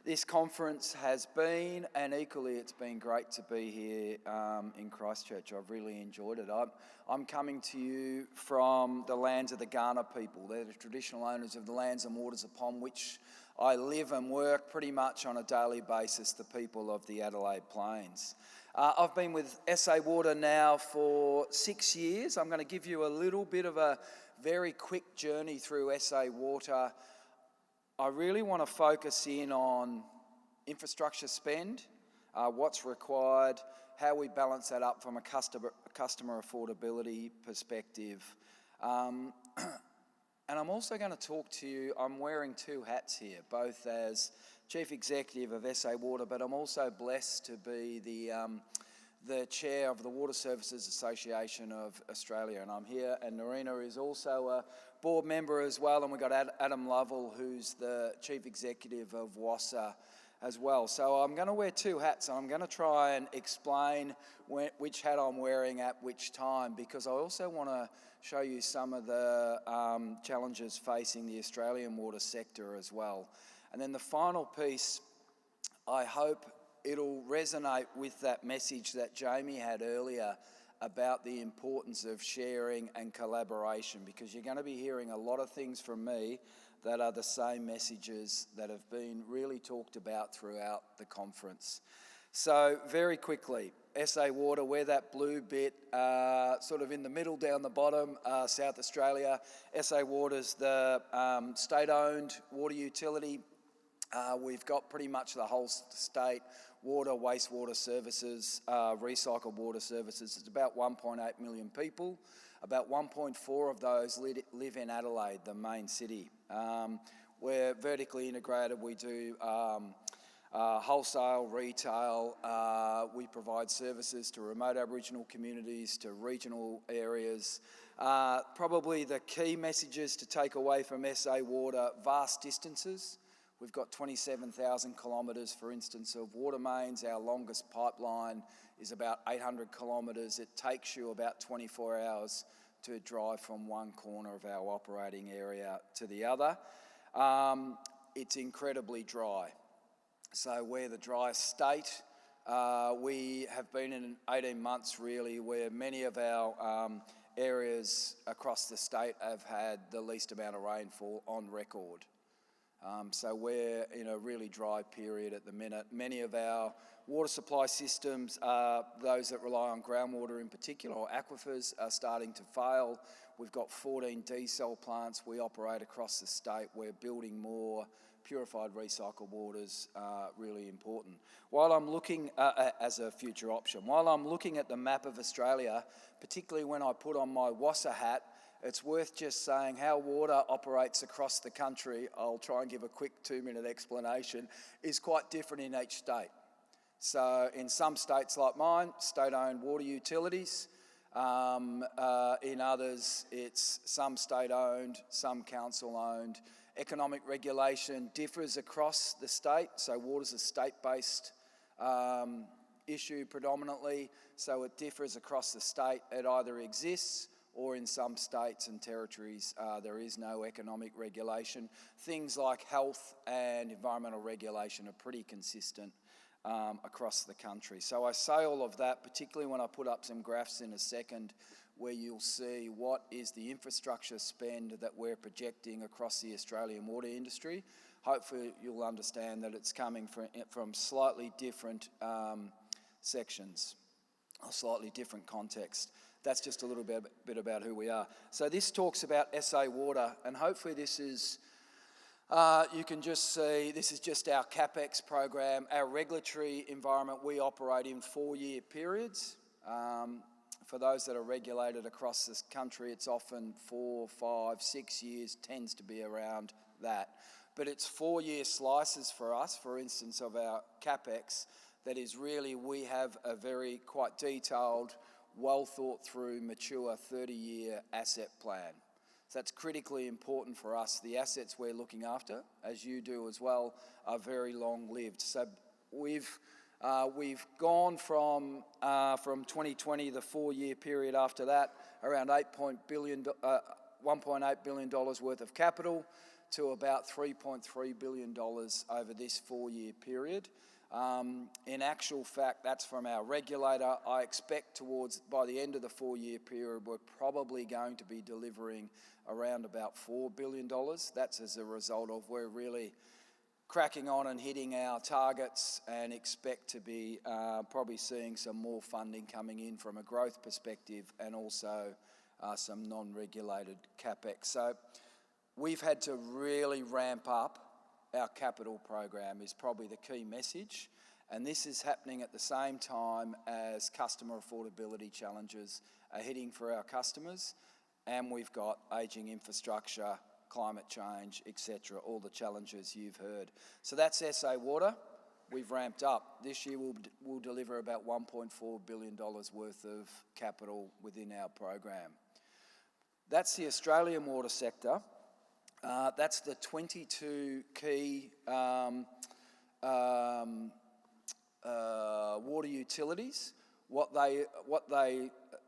this conference has been, and equally it's been great to be here in Christchurch. I've really enjoyed it. I'm coming to you from the lands of the Kaurna people. They're the traditional owners of the lands and waters upon which I live and work pretty much on a daily basis, the people of the Adelaide Plains. I've been with SA Water now for 6 years. I'm going to give you a little bit of a very quick journey through SA Water. I really want to focus in on infrastructure spend, what's required, how we balance that up from a customer affordability perspective. And I'm also going to talk to you, I'm wearing two hats here, both as Chief Executive of SA Water, but I'm also blessed to be the Chair of the Water Services Association of Australia, and I'm here, and Nerina is also a board member as well, and we've got Adam Lovell, who's the Chief Executive of WASA as well. So I'm going to wear two hats, and I'm going to try and explain which hat I'm wearing at which time, because I also want to show you some of the challenges facing the Australian water sector as well. And then the final piece, I hope it'll resonate with that message that Jamie had earlier about the importance of sharing and collaboration, because you're going to be hearing a lot of things from me that are the same messages that have been really talked about throughout the conference. So very quickly, SA Water, we're that blue bit, sort of in the middle down the bottom, South Australia. SA Water's the state-owned water utility. We've got pretty much the whole state water, wastewater services, recycled water services. It's about 1.8 million people. About 1.4 of those live in Adelaide, the main city. We're vertically integrated. We do wholesale, retail. We provide services to remote Aboriginal communities, to regional areas. Probably the key messages to take away from SA Water: vast distances. We've got 27,000 kilometres, for instance, of water mains. Our longest pipeline is about 800 kilometres. It takes you about 24 hours to drive from one corner of our operating area to the other. It's incredibly dry. So we're the driest state. We have been in 18 months really where many of our areas across the state have had the least amount of rainfall on record. So we're in a really dry period at the minute. Many of our water supply systems, those that rely on groundwater in particular, or aquifers, are starting to fail. We've got 14 desal plants we operate across the state. We're building more purified recycled waters, really important. While I'm looking, as a future option, while I'm looking at the map of Australia, particularly when I put on my WASA hat, it's worth just saying how water operates across the country. I'll try and give a quick 2-minute explanation, is quite different in each state. So in some states like mine, state-owned water utilities. In others, it's some state-owned, some council-owned. Economic regulation differs across the state, so water's a state-based issue predominantly, so it differs across the state. It either exists or in some states and territories there is no economic regulation. Things like health and environmental regulation are pretty consistent across the country. So I say all of that, particularly when I put up some graphs in a second where you'll see what is the infrastructure spend that we're projecting across the Australian water industry. Hopefully you'll understand that it's coming from slightly different sections, a slightly different context. That's just a little bit about who we are. So this talks about SA Water, and hopefully this is, you can just see, this is just our CapEx program. Our regulatory environment, we operate in 4-year periods. For those that are regulated across this country, it's often 4, 5, 6 years, tends to be around that. But it's 4-year slices for us, for instance, of our CapEx. That is really, we have a very quite detailed, well thought through, mature 30-year asset plan. So that's critically important for us. The assets we're looking after, as you do as well, are very long-lived. So we've gone from 2020, the 4-year period after that, around $1.8 billion worth of capital, to about $3.3 billion over this 4-year period. In actual fact, that's from our regulator. I expect by the end of the 4-year period, we're probably going to be delivering around about $4 billion. That's as a result of we're really cracking on and hitting our targets, and expect to be probably seeing some more funding coming in from a growth perspective, and also some non-regulated CapEx. So we've had to really ramp up our capital program, is probably the key message, and this is happening at the same time as customer affordability challenges are hitting for our customers, and we've got ageing infrastructure, climate change, etc., all the challenges you've heard. So that's SA Water. We've ramped up. This year we'll deliver about $1.4 billion worth of capital within our program. That's the Australian water sector. That's the 22 key water utilities.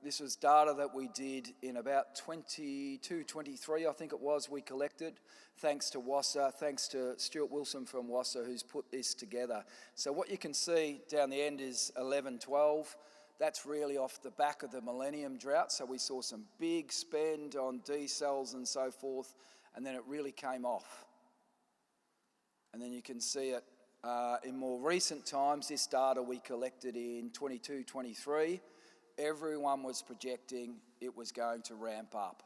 This was data that we did in about 22, 23, I think it was, we collected, thanks to WASA, thanks to Stuart Wilson from WASA, who's put this together. So what you can see down the end is 11, 12. That's really off the back of the Millennium Drought, so we saw some big spend on D-cells and so forth, and then it really came off. And then you can see it in more recent times. This data we collected in 22-23, everyone was projecting it was going to ramp up.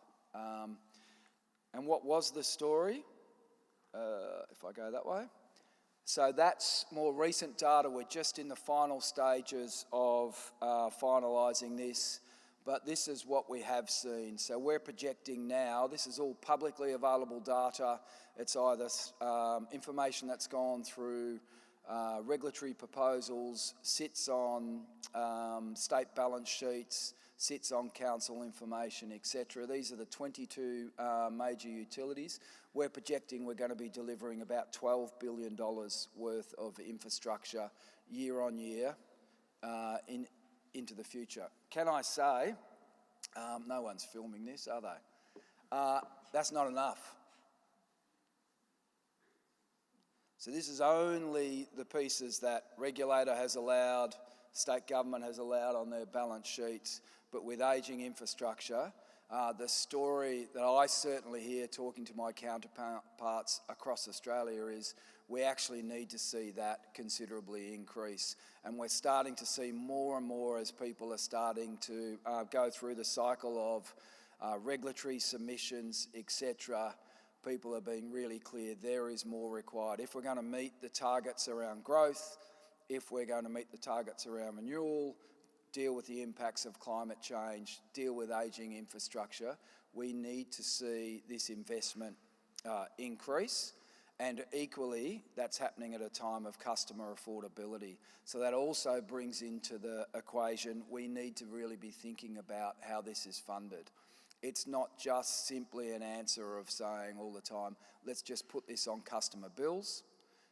And what was the story? If I go that way. So that's more recent data. We're just in the final stages of finalising this, but this is what we have seen. So we're projecting now, this is all publicly available data. It's either information that's gone through regulatory proposals, sits on state balance sheets, sits on council information, etc. These are the 22 major utilities. We're projecting we're going to be delivering about $12 billion worth of infrastructure year on year into the future. Can I say, no one's filming this, are they? That's not enough. So this is only the pieces that regulator has allowed, state government has allowed on their balance sheets, but with ageing infrastructure, the story that I certainly hear talking to my counterparts across Australia is we actually need to see that considerably increase. And we're starting to see more and more as people are starting to go through the cycle of regulatory submissions, etc. People are being really clear there is more required. If we're going to meet the targets around growth, if we're going to meet the targets around renewal, deal with the impacts of climate change, deal with ageing infrastructure, we need to see this investment increase. And equally, that's happening at a time of customer affordability. So that also brings into the equation, we need to really be thinking about how this is funded. It's not just simply an answer of saying all the time, let's just put this on customer bills.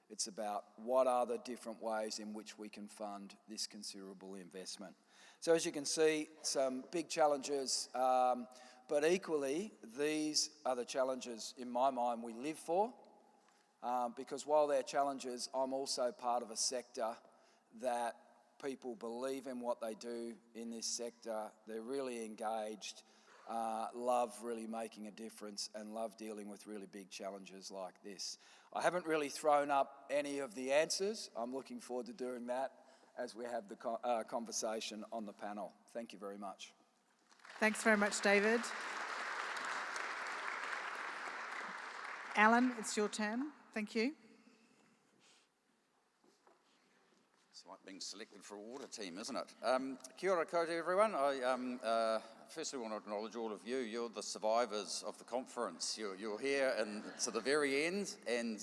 It's about what are the different ways in which we can fund this considerable investment. So as you can see, some big challenges, but equally, these are the challenges in my mind we live for, because while they're challenges, I'm also part of a sector that people believe in what they do in this sector. They're really engaged, love really making a difference and love dealing with really big challenges like this. I haven't really thrown up any of the answers. I'm looking forward to doing that as we have the conversation on the panel. Thank you very much. Thanks very much, David. Allan, it's your turn. Thank you. It's like being selected for a water team, isn't it? Kia ora koutou, everyone. I firstly want to acknowledge all of you. You're the survivors of the conference. You're here to the very end, and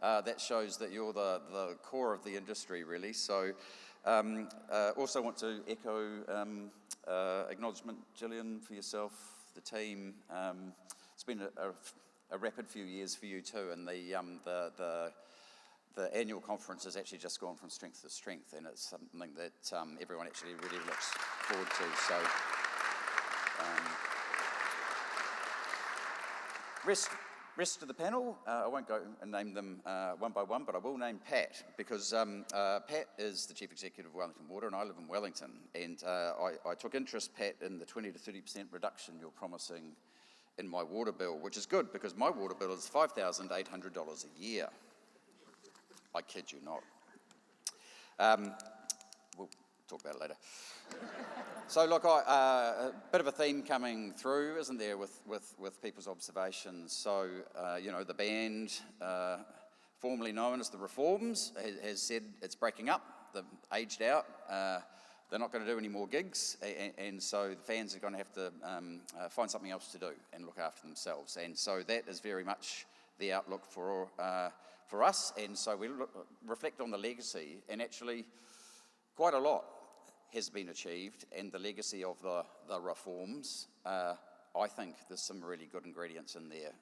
that shows that you're the core of the industry, really. So also want to echo acknowledgement, Gillian, for yourself, the team. It's been a rapid few years for you too, and the annual conference has actually just gone from strength to strength, and it's something that everyone actually really looks forward to. So, rest of the panel, I won't go and name them one by one, but I will name Pat, because Pat is the Chief Executive of Wellington Water, and I live in Wellington, and I took interest, Pat, in the 20 to 30% reduction you're promising in my water bill, which is good, because my water bill is $5,800 a year. I kid you not. We'll talk about it later. So look, a bit of a theme coming through, isn't there, with people's observations. So, you know, the band, formerly known as the Reforms, has said it's breaking up, they've aged out, they're not going to do any more gigs, and so the fans are going to have to find something else to do and look after themselves. And so that is very much the outlook for us, and so we reflect on the legacy, and actually quite a lot has been achieved, and the legacy of the reforms, I think there's some really good ingredients in there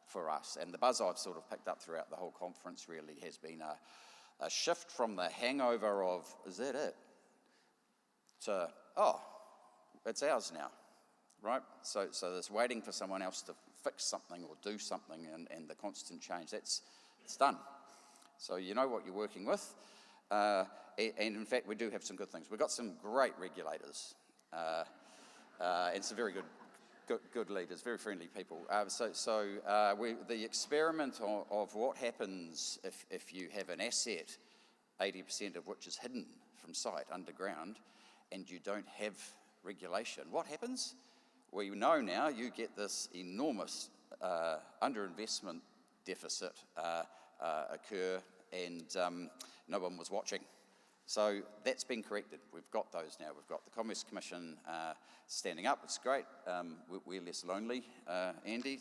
for us. And the buzz I've sort of picked up throughout the whole conference really has been a shift from the hangover of, is that it? To, oh, it's ours now, right? So there's waiting for someone else to fix something or do something, and the constant change, it's done. So you know what you're working with. and in fact, we do have some good things. We've got some great regulators and some very good leaders, very friendly people. The experiment of what happens if you have an asset, 80% of which is hidden from sight underground, and you don't have regulation. What happens? We know now you get this enormous underinvestment deficit occur, and no one was watching. So that's been corrected. We've got those now. We've got the Commerce Commission standing up. It's great. We're less lonely, Andy,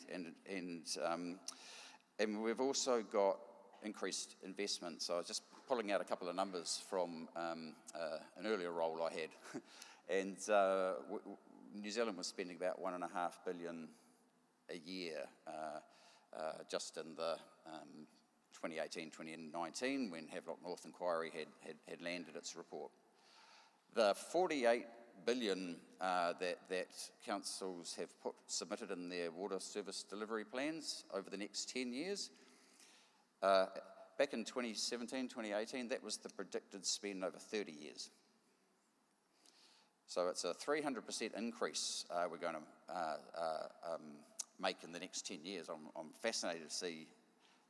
and we've also got increased investment. So I was just pulling out a couple of numbers from an earlier role I had, and New Zealand was spending about $1.5 billion a year just in the 2018-2019 when Havelock North Inquiry had landed its report. The $48 billion that councils have submitted in their water service delivery plans over the next 10 years, back in 2017, 2018, that was the predicted spend over 30 years. So it's a 300% increase we're going to make in the next 10 years. I'm fascinated to see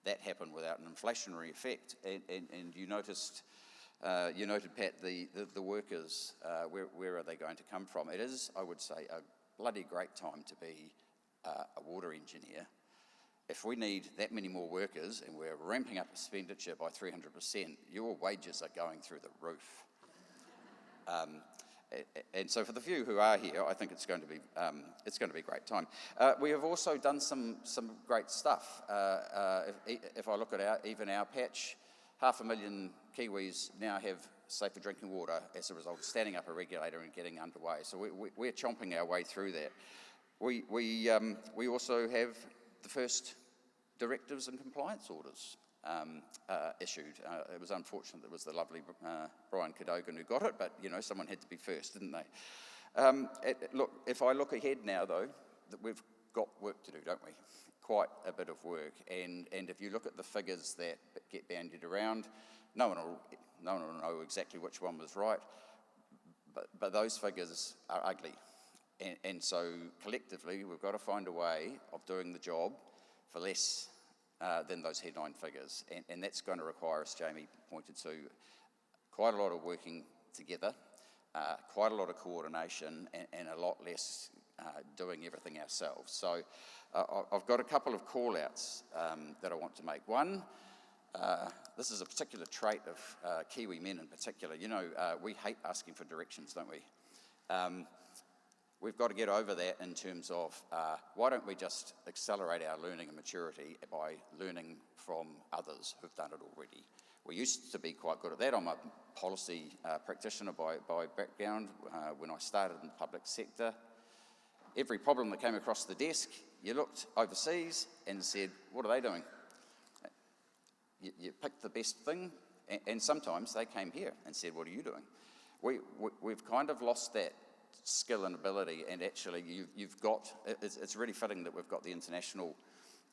that happen without an inflationary effect. And you noted, Pat, the workers, where are they going to come from? It is, I would say, a bloody great time to be a water engineer. If we need that many more workers and we're ramping up expenditure by 300%, your wages are going through the roof. And so for the few who are here, I think it's going to be a great time. We have also done some great stuff. If I look at our patch, 500,000 Kiwis now have safer drinking water as a result of standing up a regulator and getting underway. So we're chomping our way through that. We also have the first directives and compliance orders issued. It was unfortunate that it was the lovely Brian Cadogan who got it, but someone had to be first, didn't they? Look, if I look ahead now, though, that we've got work to do, don't we? Quite a bit of work, and if you look at the figures that get bandied around, no one will know exactly which one was right, but those figures are ugly, and so collectively we've got to find a way of doing the job for less than those headline figures. And that's going to require, as Jamie pointed to, quite a lot of working together, quite a lot of coordination, and a lot less doing everything ourselves. So I've got a couple of call-outs that I want to make. One, this is a particular trait of Kiwi men in particular. We hate asking for directions, don't we? We've got to get over that in terms of why don't we just accelerate our learning and maturity by learning from others who've done it already. We used to be quite good at that. I'm a policy practitioner by background. When I started in the public sector, every problem that came across the desk, you looked overseas and said, what are they doing? You picked the best thing, and sometimes they came here and said, what are you doing? We've kind of lost that skill and ability, and actually you've got, it's really fitting that we've got the international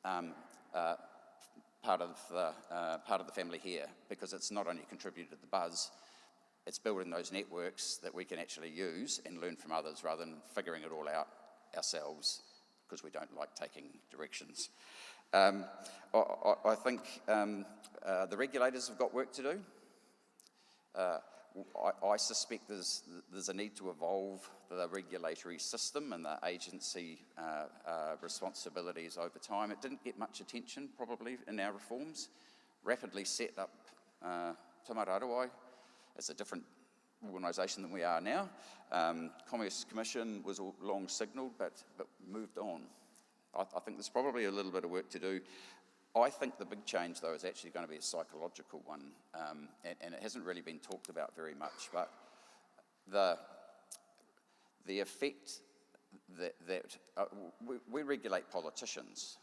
part of the family here, because it's not only contributed to the buzz, it's building those networks that we can actually use and learn from others rather than figuring it all out ourselves because we don't like taking directions. I think the regulators have got work to do. I suspect there's a need to evolve the regulatory system and the agency responsibilities over time. It didn't get much attention, probably, in our reforms. Rapidly set up Taumata Arowai as a different organisation than we are now. Commerce Commission was long signalled, but moved on. I think there's probably a little bit of work to do. I think the big change, though, is actually going to be a psychological one, and it hasn't really been talked about very much, but the effect that we regulate politicians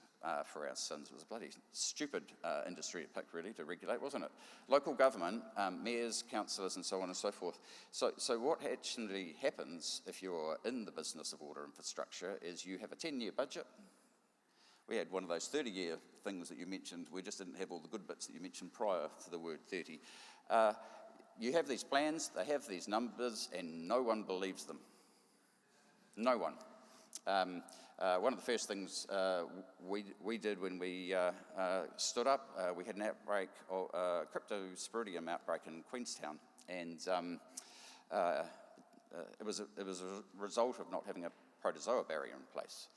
for our sins. It was a bloody stupid industry to pick, really, to regulate, wasn't it? Local government, mayors, councillors, and so on and so forth. So what actually happens if you're in the business of water infrastructure is you have a 10-year budget. We had one of those 30-year things that you mentioned. We just didn't have all the good bits that you mentioned prior to the word 30. you have these plans, they have these numbers, and no one believes them. No one. One of the first things we did when we stood up, we had an outbreak, a cryptosporidium outbreak in Queenstown, and it was a result of not having a protozoa barrier in place.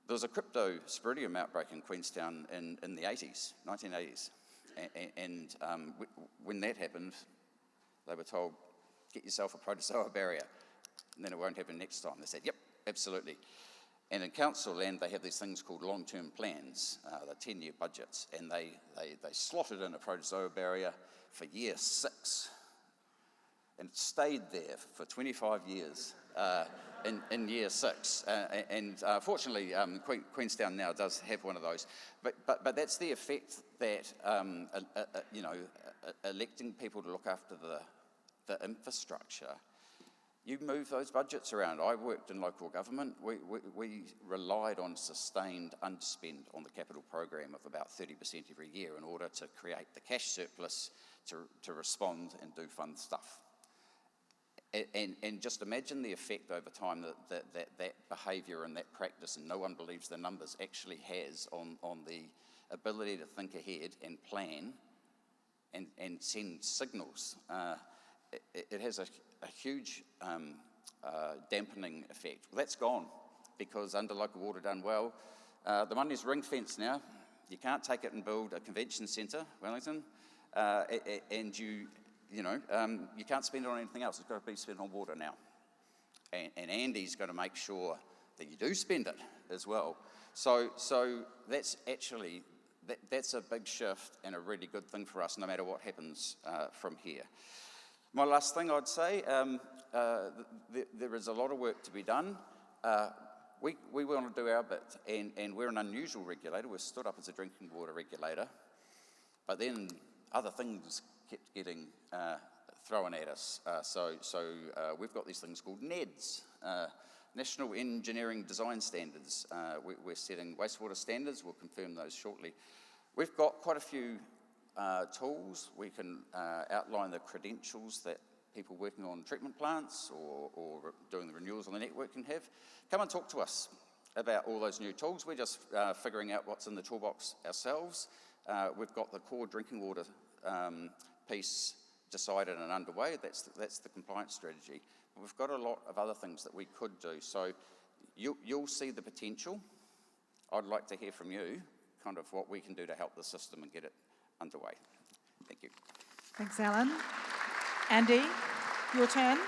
There was a cryptosporidium outbreak in Queenstown in the 1980s, and when that happened, they were told, get yourself a protozoa barrier, and then it won't happen next time. They said, yep, absolutely. And in council land, they have these things called long-term plans, the 10-year budgets, and they slotted in a protozoa barrier for year 6, and it stayed there for 25 years in year 6. Fortunately, Queenstown now does have one of those. But that's the effect that, electing people to look after the infrastructure. You move those budgets around. I worked in local government. We relied on sustained underspend on the capital program of about 30% every year in order to create the cash surplus to respond and do fun stuff. And just imagine the effect over time that behaviour and that practice, and no one believes the numbers, actually has on the ability to think ahead and plan and send signals. It has a huge dampening effect. Well, that's gone because under local water done well, the money's ring-fenced now. You can't take it and build a convention centre, Wellington, and you can't spend it on anything else. It's got to be spent on water now. And Andy's got to make sure that you do spend it as well. So that's actually, that's a big shift and a really good thing for us, no matter what happens from here. My last thing I'd say, there is a lot of work to be done. We want to do our bit, and we're an unusual regulator. We're stood up as a drinking water regulator, but then other things kept getting thrown at us. So we've got these things called NEDs, National Engineering Design Standards. We're setting wastewater standards. We'll confirm those shortly. We've got quite a few tools. We can outline the credentials that people working on treatment plants or doing the renewals on the network can have. Come and talk to us about all those new tools. We're just figuring out what's in the toolbox ourselves. We've got the core drinking water piece decided and underway. That's the compliance strategy. But we've got a lot of other things that we could do. So you'll see the potential. I'd like to hear from you, kind of what we can do to help the system and get it underway. Thank you. Thanks, Allan. Andy, your turn.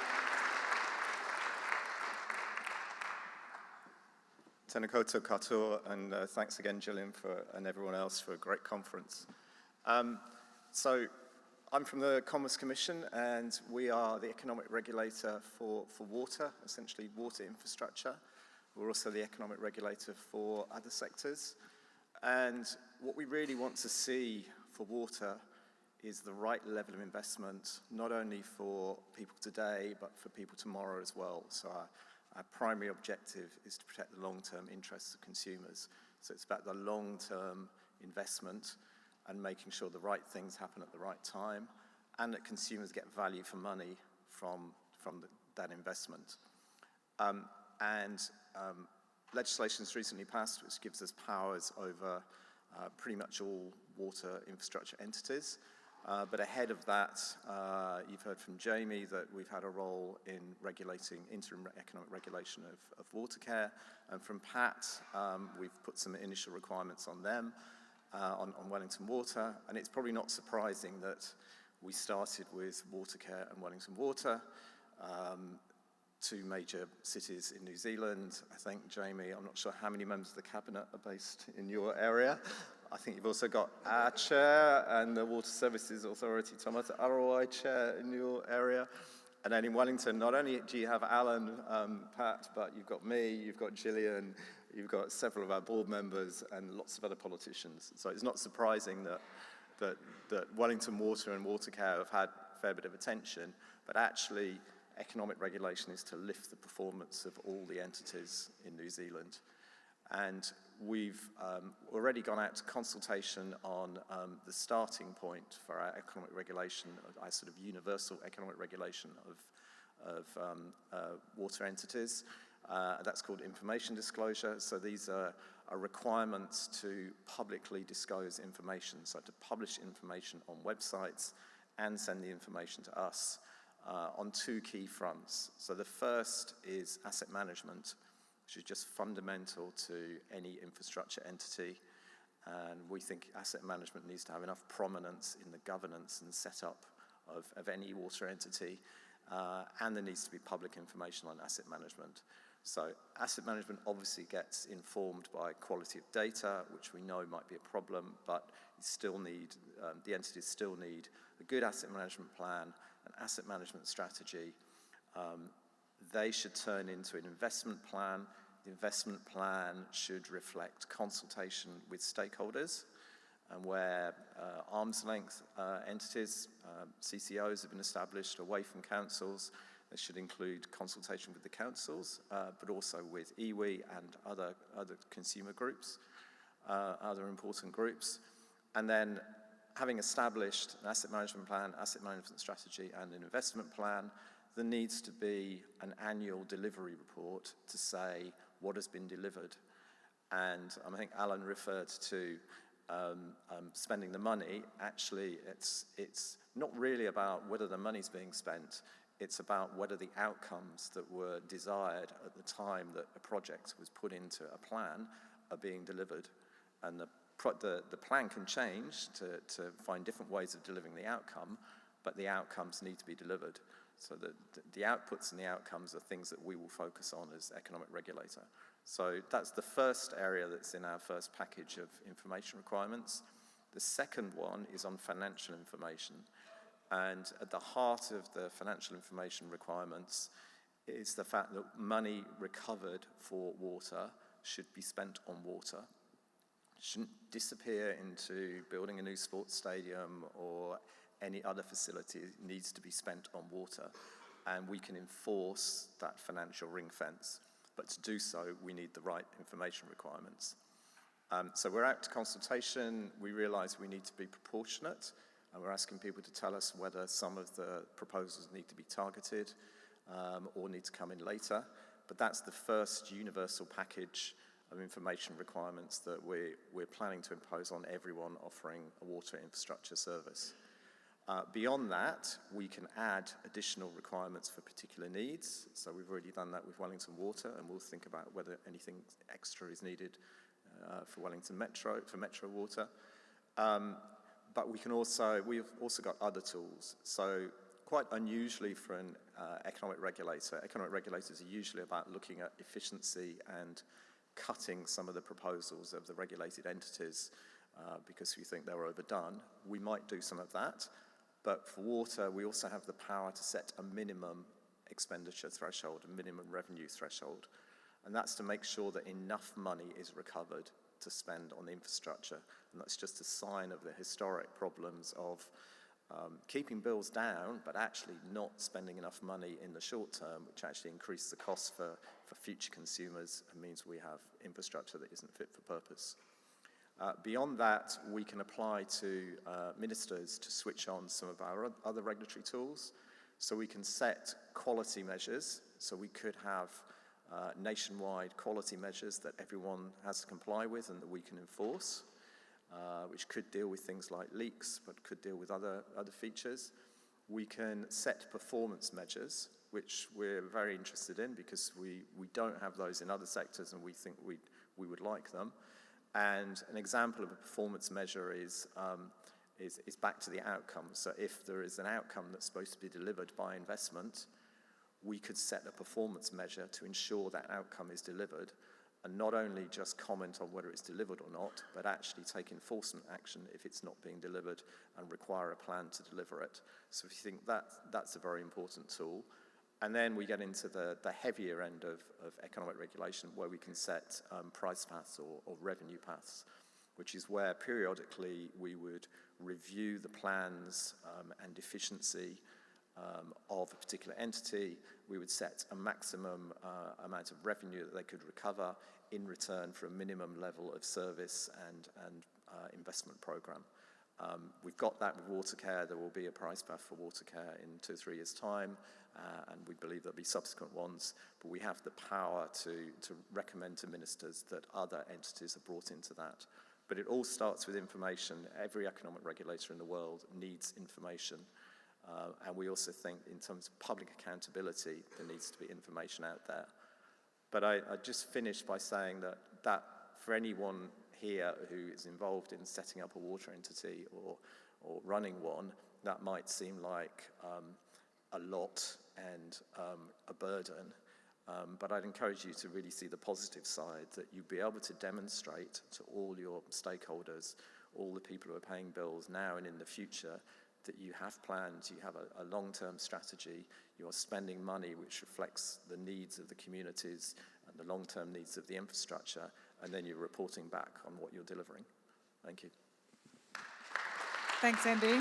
Tēnā koutou katoa, and thanks again, Gillian, and everyone else for a great conference. So I'm from the Commerce Commission, and we are the economic regulator for water, essentially water infrastructure. We're also the economic regulator for other sectors. And what we really want to see for water is the right level of investment, not only for people today, but for people tomorrow as well. So our primary objective is to protect the long-term interests of consumers. So it's about the long-term investment and making sure the right things happen at the right time and that consumers get value for money from that investment. Legislation's recently passed, which gives us powers over pretty much all water infrastructure entities. But ahead of that, you've heard from Jamie that we've had a role in regulating interim economic regulation of Watercare. And from Pat, we've put some initial requirements on them, on Wellington Water. And it's probably not surprising that we started with Watercare and Wellington Water, two major cities in New Zealand. I think, Jamie, I'm not sure how many members of the Cabinet are based in your area. I think you've also got our chair and the Water Services Authority, Taumata Arowai chair in your area. And then in Wellington, not only do you have Allan, Pat, but you've got me, you've got Gillian, you've got several of our board members and lots of other politicians. So it's not surprising that Wellington Water and Watercare have had a fair bit of attention, but actually economic regulation is to lift the performance of all the entities in New Zealand. And we've already gone out to consultation on the starting point for our economic regulation, our sort of universal economic regulation of water entities. That's called information disclosure. So these are requirements to publicly disclose information, so to publish information on websites and send the information to us on two key fronts. So the first is asset management, which is just fundamental to any infrastructure entity. And we think asset management needs to have enough prominence in the governance and setup of any water entity. And there needs to be public information on asset management. So asset management obviously gets informed by quality of data, which we know might be a problem, but you still need, the entities still need a good asset management plan, an asset management strategy. They should turn into an investment plan. The investment plan should reflect consultation with stakeholders, and where arm's length entities, CCOs have been established away from councils. It should include consultation with the councils, but also with iwi and other consumer groups, other important groups. And then having established an asset management plan, asset management strategy, and an investment plan, there needs to be an annual delivery report to say what has been delivered. And I think Allan referred to spending the money. Actually, it's not really about whether the money's being spent. It's about whether the outcomes that were desired at the time that a project was put into a plan are being delivered. And the plan can change to find different ways of delivering the outcome, but the outcomes need to be delivered. So the outputs and the outcomes are things that we will focus on as economic regulator. So that's the first area that's in our first package of information requirements. The second one is on financial information. And at the heart of the financial information requirements is the fact that money recovered for water should be spent on water. It shouldn't disappear into building a new sports stadium or any other facility. It needs to be spent on water. And we can enforce that financial ring fence. But to do so, we need the right information requirements. So we're out to consultation. We realize we need to be proportionate. And we're asking people to tell us whether some of the proposals need to be targeted or need to come in later. But that's the first universal package of information requirements that we're planning to impose on everyone offering a water infrastructure service. Beyond that, we can add additional requirements for particular needs. So we've already done that with Wellington Water, and we'll think about whether anything extra is needed for Wellington Metro, for Metro Water. But we've also got other tools. So quite unusually for an economic regulators are usually about looking at efficiency and cutting some of the proposals of the regulated entities because we think they're overdone. We might do some of that, but for water, we also have the power to set a minimum expenditure threshold, a minimum revenue threshold, and that's to make sure that enough money is recovered to spend on infrastructure. And that's just a sign of the historic problems of keeping bills down, but actually not spending enough money in the short term, which actually increases the cost for future consumers and means we have infrastructure that isn't fit for purpose. Beyond that, we can apply to ministers to switch on some of our other regulatory tools. So we can set quality measures. So we could have nationwide quality measures that everyone has to comply with and that we can enforce, which could deal with things like leaks, but could deal with other features. We can set performance measures, which we're very interested in because we don't have those in other sectors and we think we would like them. And an example of a performance measure is back to the outcome. So if there is an outcome that's supposed to be delivered by investment, we could set a performance measure to ensure that outcome is delivered, and not only just comment on whether it's delivered or not, but actually take enforcement action if it's not being delivered and require a plan to deliver it. So we think that's a very important tool. And then we get into the heavier end of economic regulation where we can set price paths or revenue paths, which is where periodically we would review the plans and efficiency of a particular entity. We would set a maximum amount of revenue that they could recover in return for a minimum level of service and investment program. We've got that with Watercare. There will be a price path for Watercare in 2 or 3 years' time, and we believe there'll be subsequent ones, but we have the power to recommend to ministers that other entities are brought into that. But it all starts with information. Every economic regulator in the world needs information, and we also think in terms of public accountability, there needs to be information out there. But I just finished by saying that for anyone here who is involved in setting up a water entity or running one, that might seem like a lot and a burden. But I'd encourage you to really see the positive side, that you'd be able to demonstrate to all your stakeholders, all the people who are paying bills now and in the future, that you have plans, you have a long-term strategy, you are spending money which reflects the needs of the communities and the long-term needs of the infrastructure, and then you're reporting back on what you're delivering. Thank you. Thanks, Andy.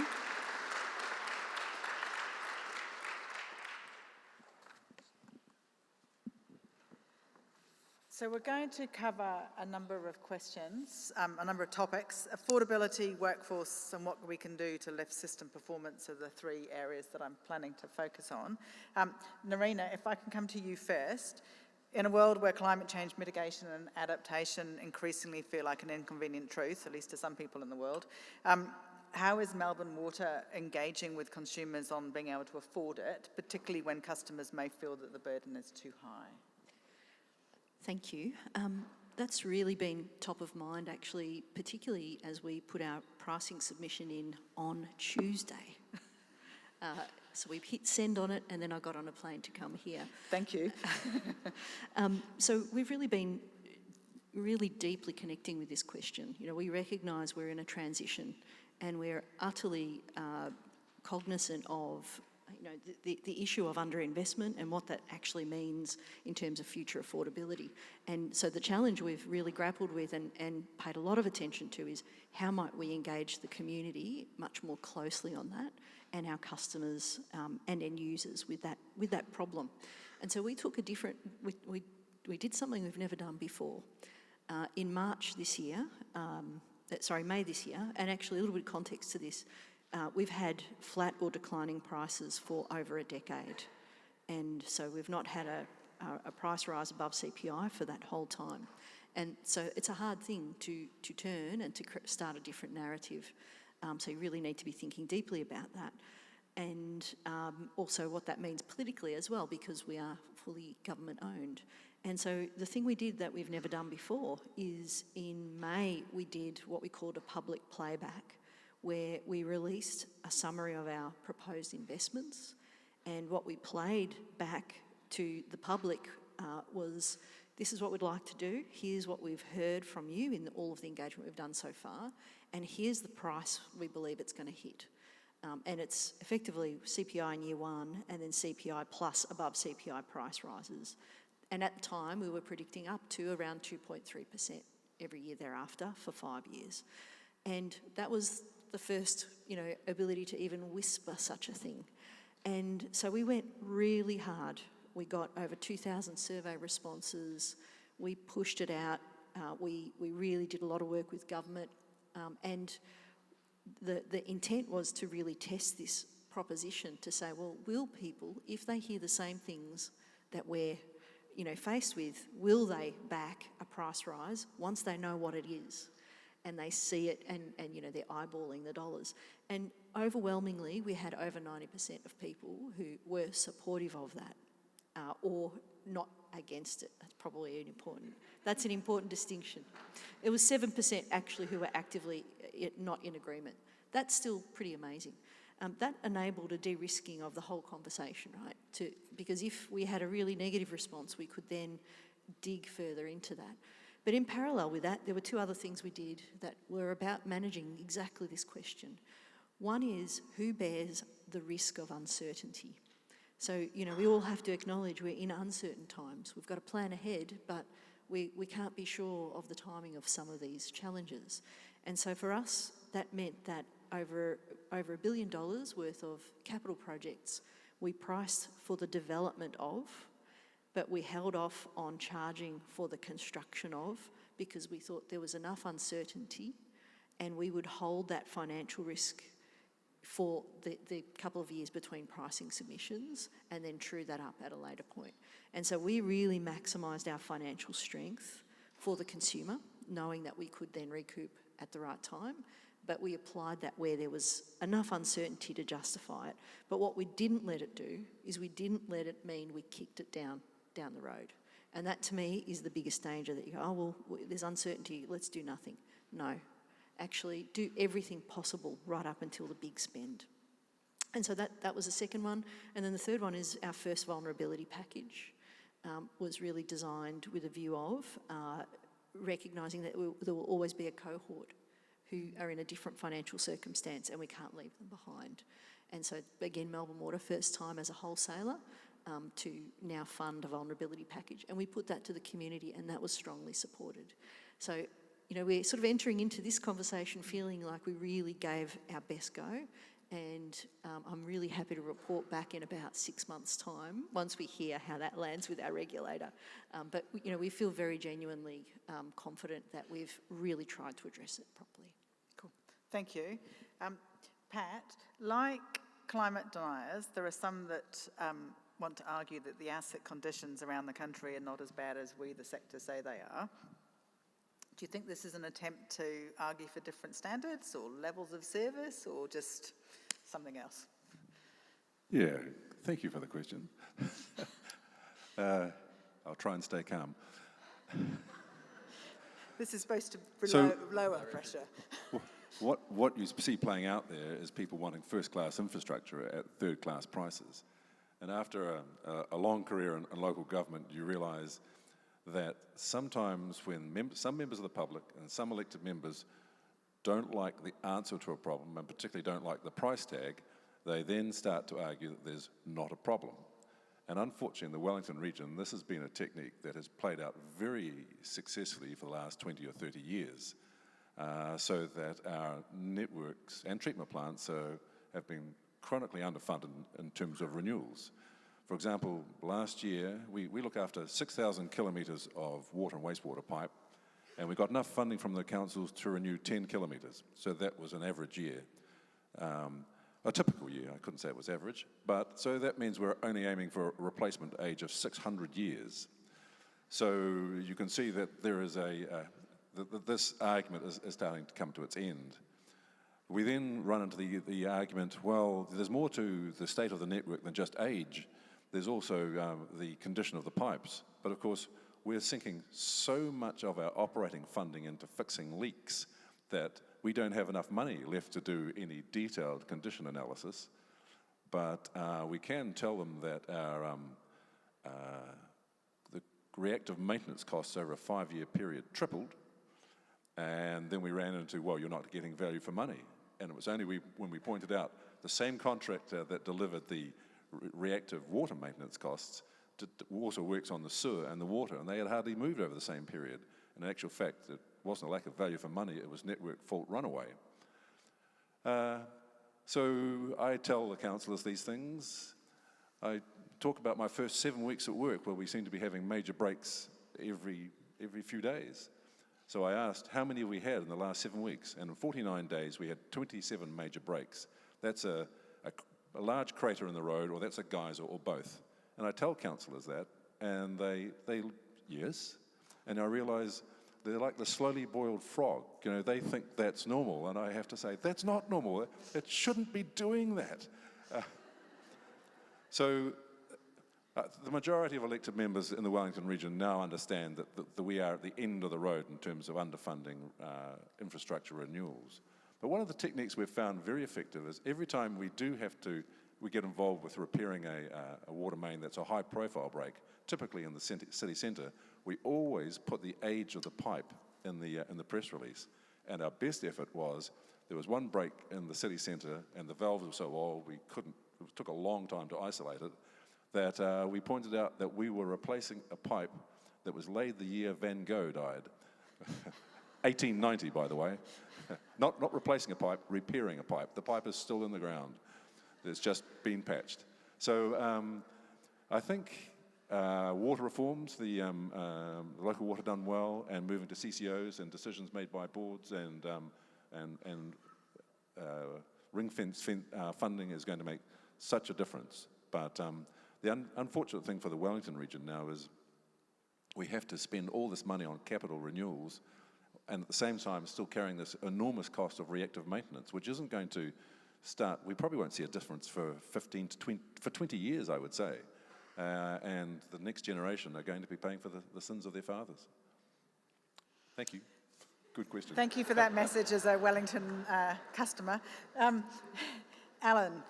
So we're going to cover a number of questions, a number of topics: affordability, workforce, and what we can do to lift system performance are the 3 areas that I'm planning to focus on. Nerina, if I can come to you first. In a world where climate change mitigation and adaptation increasingly feel like an inconvenient truth, at least to some people in the world, how is Melbourne Water engaging with consumers on being able to afford it, particularly when customers may feel that the burden is too high? Thank you. That's really been top of mind, actually, particularly as we put our pricing submission in on Tuesday. So we've hit send on it, and then I got on a plane to come here. Thank you. So we've really been deeply connecting with this question. You know, we recognise we're in a transition, and we're utterly cognizant of the issue of underinvestment and what that actually means in terms of future affordability. And so the challenge we've really grappled with and paid a lot of attention to is how might we engage the community much more closely on that, and our customers and end users with that problem. And so we took a different, we did something we've never done before. In May this year, and actually a little bit of context to this, we've had flat or declining prices for over a decade. And so we've not had a price rise above CPI for that whole time. And so it's a hard thing to turn and to start a different narrative. So you really need to be thinking deeply about that. And also what that means politically as well, because we are fully government owned. And so the thing we did that we've never done before is in May, we did what we called a public playback, where we released a summary of our proposed investments. And what we played back to the public was, this is what we'd like to do, here's what we've heard from you in all of the engagement we've done so far, and here's the price we believe it's going to hit. And it's effectively CPI in year 1 and then CPI plus above CPI price rises. And at the time, we were predicting up to around 2.3% every year thereafter for 5 years. And that was the first, ability to even whisper such a thing. And so we went really hard. We got over 2,000 survey responses. We pushed it out. We really did a lot of work with government. And the intent was to really test this proposition to say, well, will people, if they hear the same things that we're faced with, will they back a price rise once they know what it is and they see it and they're eyeballing the dollars? And overwhelmingly, we had over 90% of people who were supportive of that or not against it. That's an important distinction. It was 7% actually who were actively not in agreement. That's still pretty amazing. That enabled a de-risking of the whole conversation, right? Because if we had a really negative response, we could then dig further into that. But in parallel with that, there were 2 other things we did that were about managing exactly this question. One is, who bears the risk of uncertainty? So, we all have to acknowledge we're in uncertain times. We've got to plan ahead, but we can't be sure of the timing of some of these challenges. And so for us, that meant that over $1 billion worth of capital projects we priced for the development of, but we held off on charging for the construction of, because we thought there was enough uncertainty and we would hold that financial risk for the couple of years between pricing submissions and then true that up at a later point. And so we really maximised our financial strength for the consumer, knowing that we could then recoup at the right time, but we applied that where there was enough uncertainty to justify it. But what we didn't let it do is we didn't let it mean we kicked it down the road. And that to me is the biggest danger, that you go, oh, well, there's uncertainty, let's do nothing. No, actually do everything possible right up until the big spend. And so that was the second one. And then the third one is our first vulnerability package was really designed with a view of recognising that there will always be a cohort who are in a different financial circumstance and we can't leave them behind. And so again, Melbourne Water, first time as a wholesaler, to now fund a vulnerability package. And we put that to the community and that was strongly supported. So, you know, we're sort of entering into this conversation feeling like we really gave our best go. And I'm really happy to report back in about 6 months' time once we hear how that lands with our regulator. But, you know, we feel very genuinely confident that we've really tried to address it properly. Cool. Thank you. Pat, like climate deniers, there are some that want to argue that the asset conditions around the country are not as bad as we, the sector, say they are. Do you think this is an attempt to argue for different standards or levels of service or just something else? Yeah, thank you for the question. I'll try and stay calm. This is supposed to lower pressure. What you see playing out there is people wanting first-class infrastructure at third-class prices. And after a long career in local government, you realise that sometimes when some members of the public and some elected members don't like the answer to a problem, and particularly don't like the price tag, they then start to argue that there's not a problem. And unfortunately, in the Wellington region, this has been a technique that has played out very successfully for the last 20 or 30 years, so that our networks and treatment plants have been chronically underfunded in terms of renewals. For example, last year, we look after 6,000 kilometres of water and wastewater pipe, and we got enough funding from the councils to renew 10 kilometres. So that was an average year. A typical year, I couldn't say it was average, but so that means we're only aiming for a replacement age of 600 years. So you can see that there is this argument is starting to come to its end. We then run into the argument, well, there's more to the state of the network than just age. There's also the condition of the pipes. But of course, we're sinking so much of our operating funding into fixing leaks that we don't have enough money left to do any detailed condition analysis. But we can tell them that the reactive maintenance costs over a 5-year period tripled. And then we ran into, well, you're not getting value for money. And it was only when we pointed out the same contractor that delivered the reactive water maintenance costs also works on the sewer and the water, and they had hardly moved over the same period. In actual fact, it wasn't a lack of value for money, it was network fault runaway. So I tell the councillors these things. I talk about my first 7 weeks at work where we seem to be having major breaks every few days. So I asked how many we had in the last 7 weeks, and in 49 days we had 27 major breaks. That's a large crater in the road, or that's a geyser, or both. And I tell councillors that, and they yes, and I realise they're like the slowly boiled frog. You know, they think that's normal, and I have to say, that's not normal. It shouldn't be doing that. The majority of elected members in the Wellington region now understand that we are at the end of the road in terms of underfunding infrastructure renewals. But one of the techniques we've found very effective is every time we get involved with repairing a water main that's a high profile break, typically in the city centre, we always put the age of the pipe in the press release. And our best effort was, there was one break in the city centre and the valve was so old it took a long time to isolate it, that we pointed out that we were replacing a pipe that was laid the year Van Gogh died. 1890, by the way. Not replacing a pipe, repairing a pipe. The pipe is still in the ground. It's just been patched. So I think Water reforms, the local water done well, and moving to CCOs and decisions made by boards and ring fence funding is going to make such a difference. But the unfortunate thing for the Wellington region now is we have to spend all this money on capital renewals and at the same time still carrying this enormous cost of reactive maintenance, which isn't going to start, we probably won't see a difference for 20 years, I would say. And the next generation are going to be paying for the sins of their fathers. Thank you. Good question. Thank you for that message as a Wellington customer. Allan,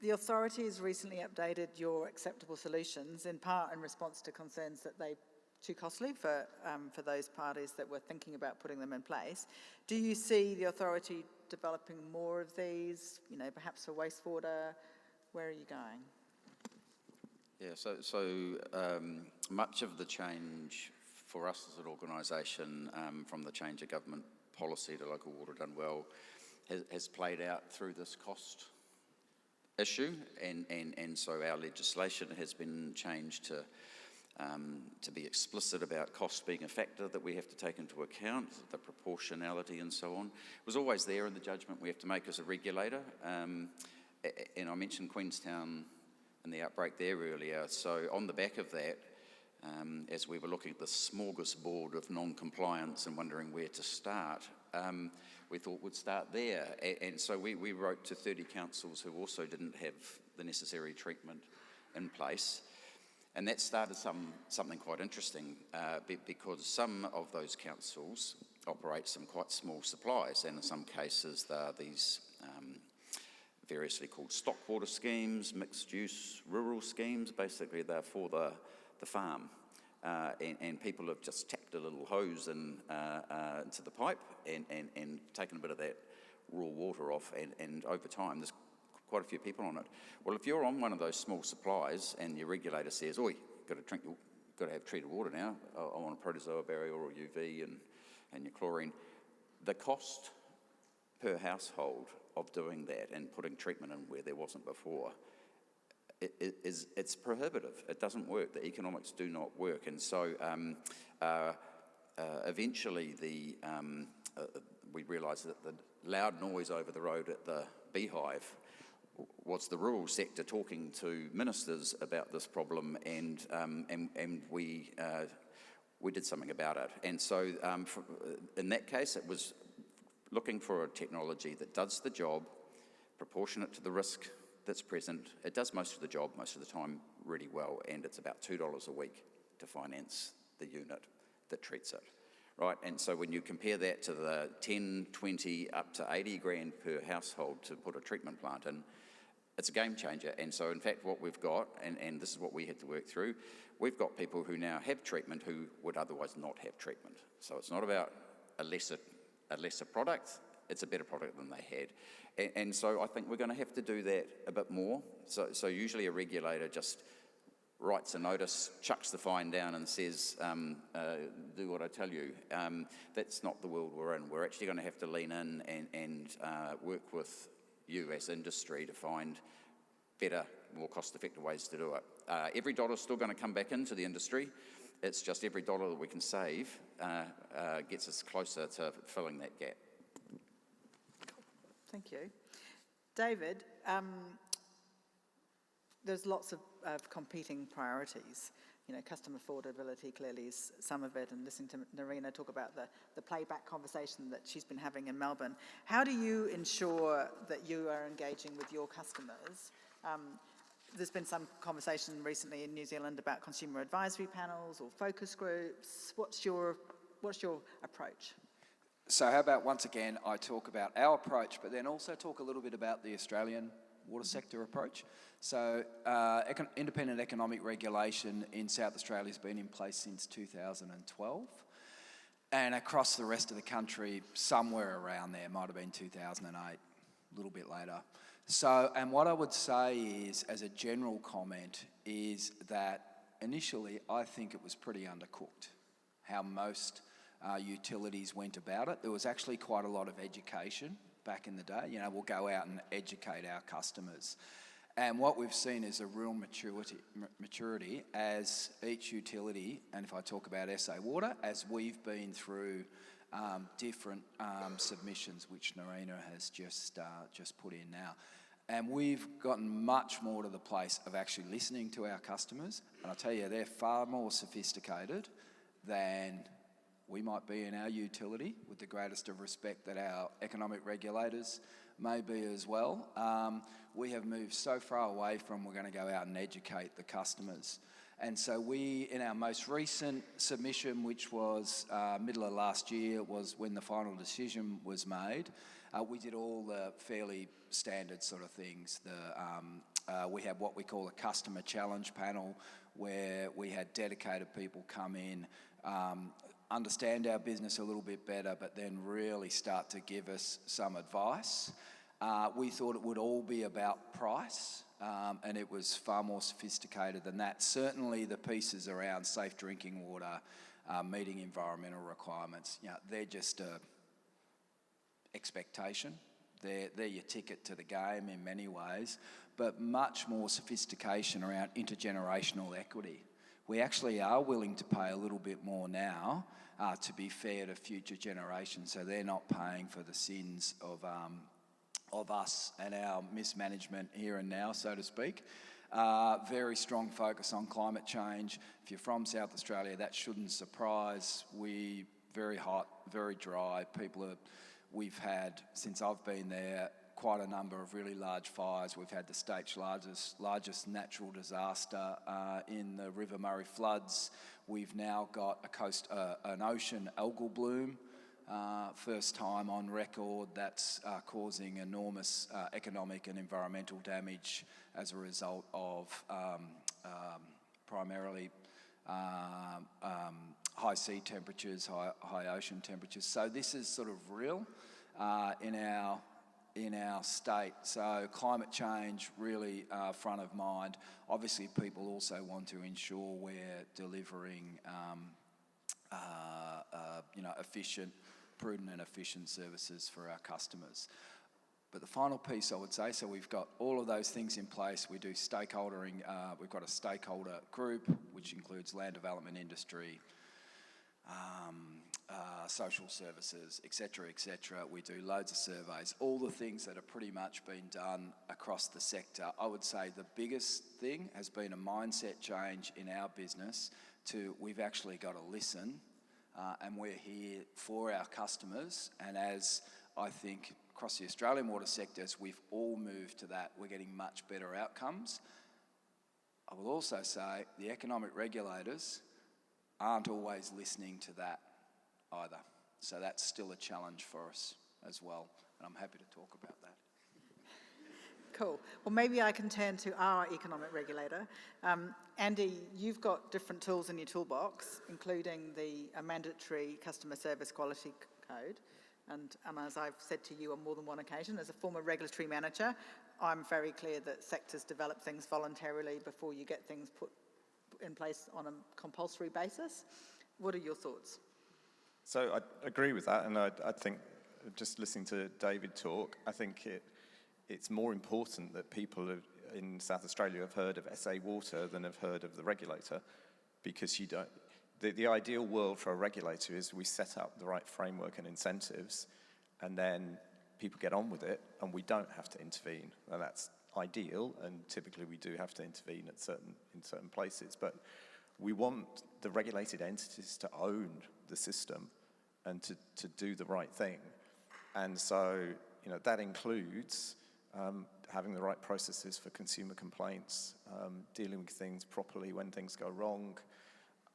the authority has recently updated your acceptable solutions, in part in response to concerns that they're too costly for those parties that were thinking about putting them in place. Do you see the authority developing more of these, perhaps for wastewater? Where are you going? Yeah, so much of the change for us as an organisation, from the change of government policy to local water done well, has played out through this cost issue, and so our legislation has been changed to be explicit about cost being a factor that we have to take into account, the proportionality and so on. It was always there in the judgment we have to make as a regulator, and I mentioned Queenstown and the outbreak there earlier. So on the back of that, as we were looking at the smorgasbord of non-compliance and wondering where to start, we thought we'd start there. And so we wrote to 30 councils who also didn't have the necessary treatment in place. And that started something quite interesting, because some of those councils operate some quite small supplies, and in some cases there are these variously called stock water schemes, mixed use rural schemes. Basically they're for the farm, and people have just tapped a little hose into the pipe and taken a bit of that raw water off, and over time there's quite a few people on it. Well, if you're on one of those small supplies and your regulator says, "Oi, got to have treated water now, I want a protozoa barrier or UV and your chlorine," the cost per household of doing that and putting treatment in where there wasn't before, it's prohibitive. It doesn't work. The economics do not work. And so eventually we realised that the loud noise over the road at the Beehive was the rural sector talking to ministers about this problem, and we did something about it. And so in that case, it was looking for a technology that does the job, proportionate to the risk that's present. It does most of the job, most of the time, really well, and it's about $2 a week to finance the unit that treats it, right? And so when you compare that to the 10, 20, up to 80 grand per household to put a treatment plant in, it's a game changer. And so in fact what we've got, and this is what we had to work through, we've got people who now have treatment who would otherwise not have treatment. So it's not about a lesser product, it's a better product than they had. And so I think we're going to have to do that a bit more. So usually a regulator just writes a notice, chucks the fine down and says, do what I tell you. That's not the world we're in. We're actually going to have to lean in and work with you as industry to find better, more cost-effective ways to do it. Every dollar is still going to come back into the industry. It's just every dollar that we can save gets us closer to filling that gap. Thank you. David, there's lots of competing priorities. Customer affordability clearly is some of it, and listening to Nerina talk about the playback conversation that she's been having in Melbourne. How do you ensure that you are engaging with your customers? There's been some conversation recently in New Zealand about consumer advisory panels or focus groups. What's your approach? So how about, once again, I talk about our approach, but then also talk a little bit about the Australian water sector approach. So independent economic regulation in South Australia has been in place since 2012. And across the rest of the country, somewhere around there, might have been 2008, a little bit later. So, and what I would say is, as a general comment, is that initially I think it was pretty undercooked, how most utilities went about it. There was actually quite a lot of education back in the day. We'll go out and educate our customers. And what we've seen is a real maturity as each utility, and if I talk about SA Water, as we've been through different submissions, which Nerina has just put in now. And we've gotten much more to the place of actually listening to our customers. And I tell you, they're far more sophisticated than we might be in our utility, with the greatest of respect that our economic regulators may be as well. We have moved so far away from we're going to go out and educate the customers. And so we, in our most recent submission, which was middle of last year, was when the final decision was made, we did all the fairly standard sort of things. We have what we call a customer challenge panel, where we had dedicated people come in, understand our business a little bit better, but then really start to give us some advice. We thought it would all be about price, and it was far more sophisticated than that. Certainly the pieces around safe drinking water, meeting environmental requirements, they're just a expectation. They're your ticket to the game in many ways, but much more sophistication around intergenerational equity. We actually are willing to pay a little bit more now to be fair to future generations, so they're not paying for the sins of us and our mismanagement here and now, so to speak. Very strong focus on climate change. If you're from South Australia, that shouldn't surprise. Very hot, very dry. We've had, since I've been there, quite a number of really large fires. We've had the state's largest natural disaster in the River Murray floods. We've now got an ocean algal bloom, first time on record. That's causing enormous economic and environmental damage as a result of primarily high sea temperatures, high ocean temperatures. So this is sort of real in our state. So climate change really front of mind. Obviously, people also want to ensure we're delivering prudent and efficient services for our customers. But the final piece I would say, so we've got all of those things in place. We do stakeholdering. We've got a stakeholder group, which includes land development industry, social services, etc., etc. We do loads of surveys, all the things that have pretty much been done across the sector. I would say the biggest thing has been a mindset change in our business to we've actually got to listen, and we're here for our customers. And as I think across the Australian water sectors, we've all moved to that. We're getting much better outcomes. I will also say the economic regulators aren't always listening to that either. So that's still a challenge for us as well, and I'm happy to talk about that. Cool. Well, maybe I can turn to our economic regulator. Andy, you've got different tools in your toolbox, including a mandatory customer service quality code. And as I've said to you on more than one occasion, as a former regulatory manager, I'm very clear that sectors develop things voluntarily before you get things put in place on a compulsory basis. What are your thoughts? So I agree with that, and I think, just listening to David talk, I think it's more important that people in South Australia have heard of SA Water than have heard of the regulator, because you don't. The ideal world for a regulator is we set up the right framework and incentives, and then people get on with it, and we don't have to intervene. And that's ideal, and typically we do have to intervene in certain places. But we want the regulated entities to own the system and to do the right thing. And so, that includes having the right processes for consumer complaints, dealing with things properly when things go wrong.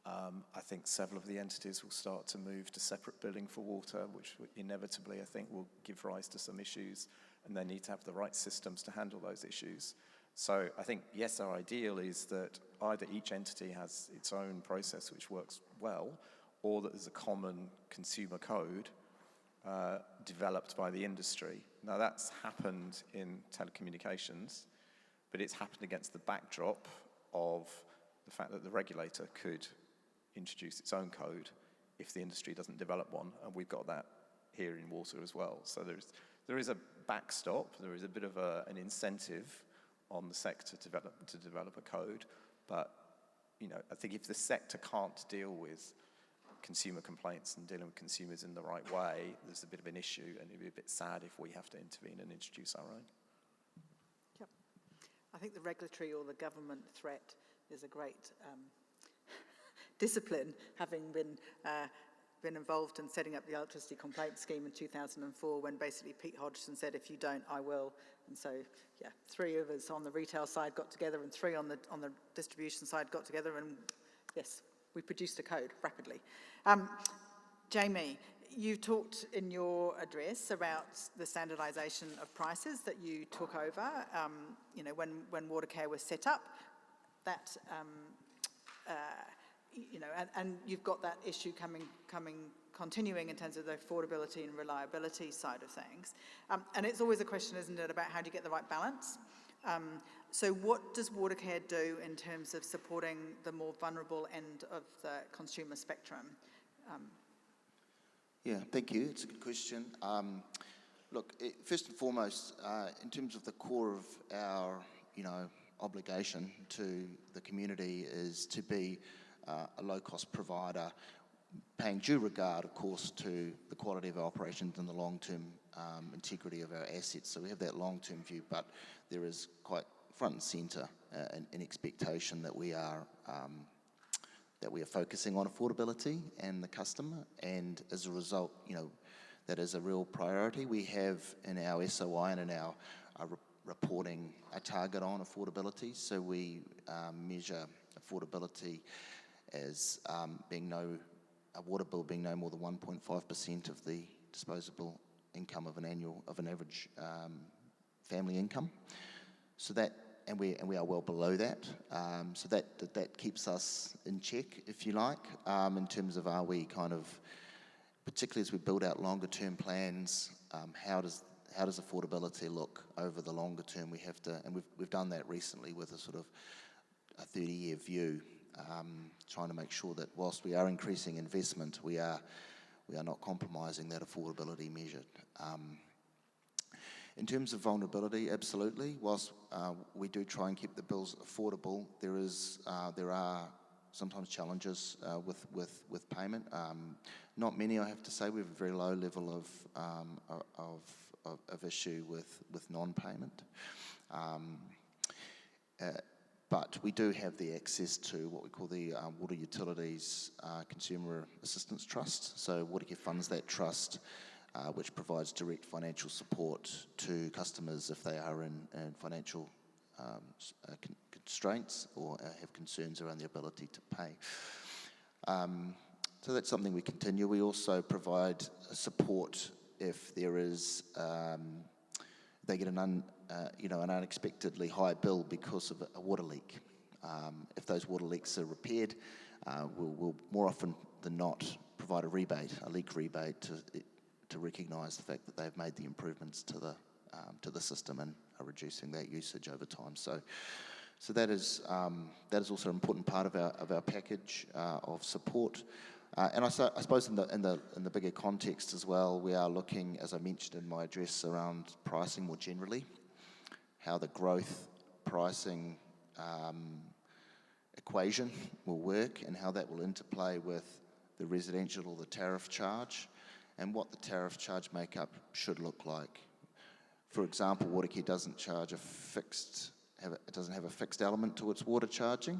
I think several of the entities will start to move to separate billing for water, which inevitably, I think, will give rise to some issues, and they need to have the right systems to handle those issues. So I think, yes, our ideal is that either each entity has its own process which works well, or that there's a common consumer code developed by the industry. Now, that's happened in telecommunications, but it's happened against the backdrop of the fact that the regulator could introduce its own code if the industry doesn't develop one, and we've got that here in water as well. So there is a backstop, there is a bit of an incentive on the sector to develop a code. But I think if the sector can't deal with consumer complaints and dealing with consumers in the right way, there's a bit of an issue, and it'd be a bit sad if we have to intervene and introduce our own. Yep. I think the regulatory or the government threat is a great discipline, having been involved in setting up the electricity complaint scheme in 2004, when basically Pete Hodgson said, if you don't, I will. And so, yeah, 3 of us on the retail side got together and 3 on the distribution side got together, and yes, we produced a code rapidly. Jamie, you talked in your address about the standardisation of prices that you took over, when Watercare was set up. That, and you've got that issue continuing in terms of the affordability and reliability side of things. And it's always a question, isn't it, about how do you get the right balance? So what does Watercare do in terms of supporting the more vulnerable end of the consumer spectrum? Yeah, thank you. It's a good question. Look, first and foremost, in terms of the core of our, obligation to the community is to be a low-cost provider, paying due regard, of course, to the quality of our operations and the long-term integrity of our assets. So we have that long-term view, but there is quite front and centre an expectation that we are focusing on affordability and the customer, and as a result, that is a real priority. We have in our SOI and in our reporting a target on affordability, so we measure affordability as a water bill being no more than 1.5% of the disposable income of an average family income. So that, and we are well below that. So that keeps us in check, if you like, in terms of are we kind of, particularly as we build out longer term plans, how does affordability look over the longer term? We have to, and we've done that recently with a sort of a 30-year view, trying to make sure that whilst we are increasing investment, we are not compromising that affordability measured. In terms of vulnerability, absolutely. Whilst we do try and keep the bills affordable, there are sometimes challenges with payment. Not many, I have to say. We have a very low level of issue with non-payment. But we do have the access to what we call the Water Utilities Consumer Assistance Trust. So Watercare funds that trust, which provides direct financial support to customers if they are in financial constraints or have concerns around the ability to pay. So that's something we continue. We also provide support if there is, they get an unexpectedly high bill because of a water leak. If those water leaks are repaired, we'll more often than not provide a leak rebate to recognise the fact that they've made the improvements to the system and are reducing that usage over time. So that is also an important part of our package of support. And I suppose in the bigger context as well, we are looking, as I mentioned in my address, around pricing more generally, how the growth pricing equation will work and how that will interplay with the residential or the tariff charge, and what the tariff charge makeup should look like. For example, Watercare doesn't have a fixed element to its water charging.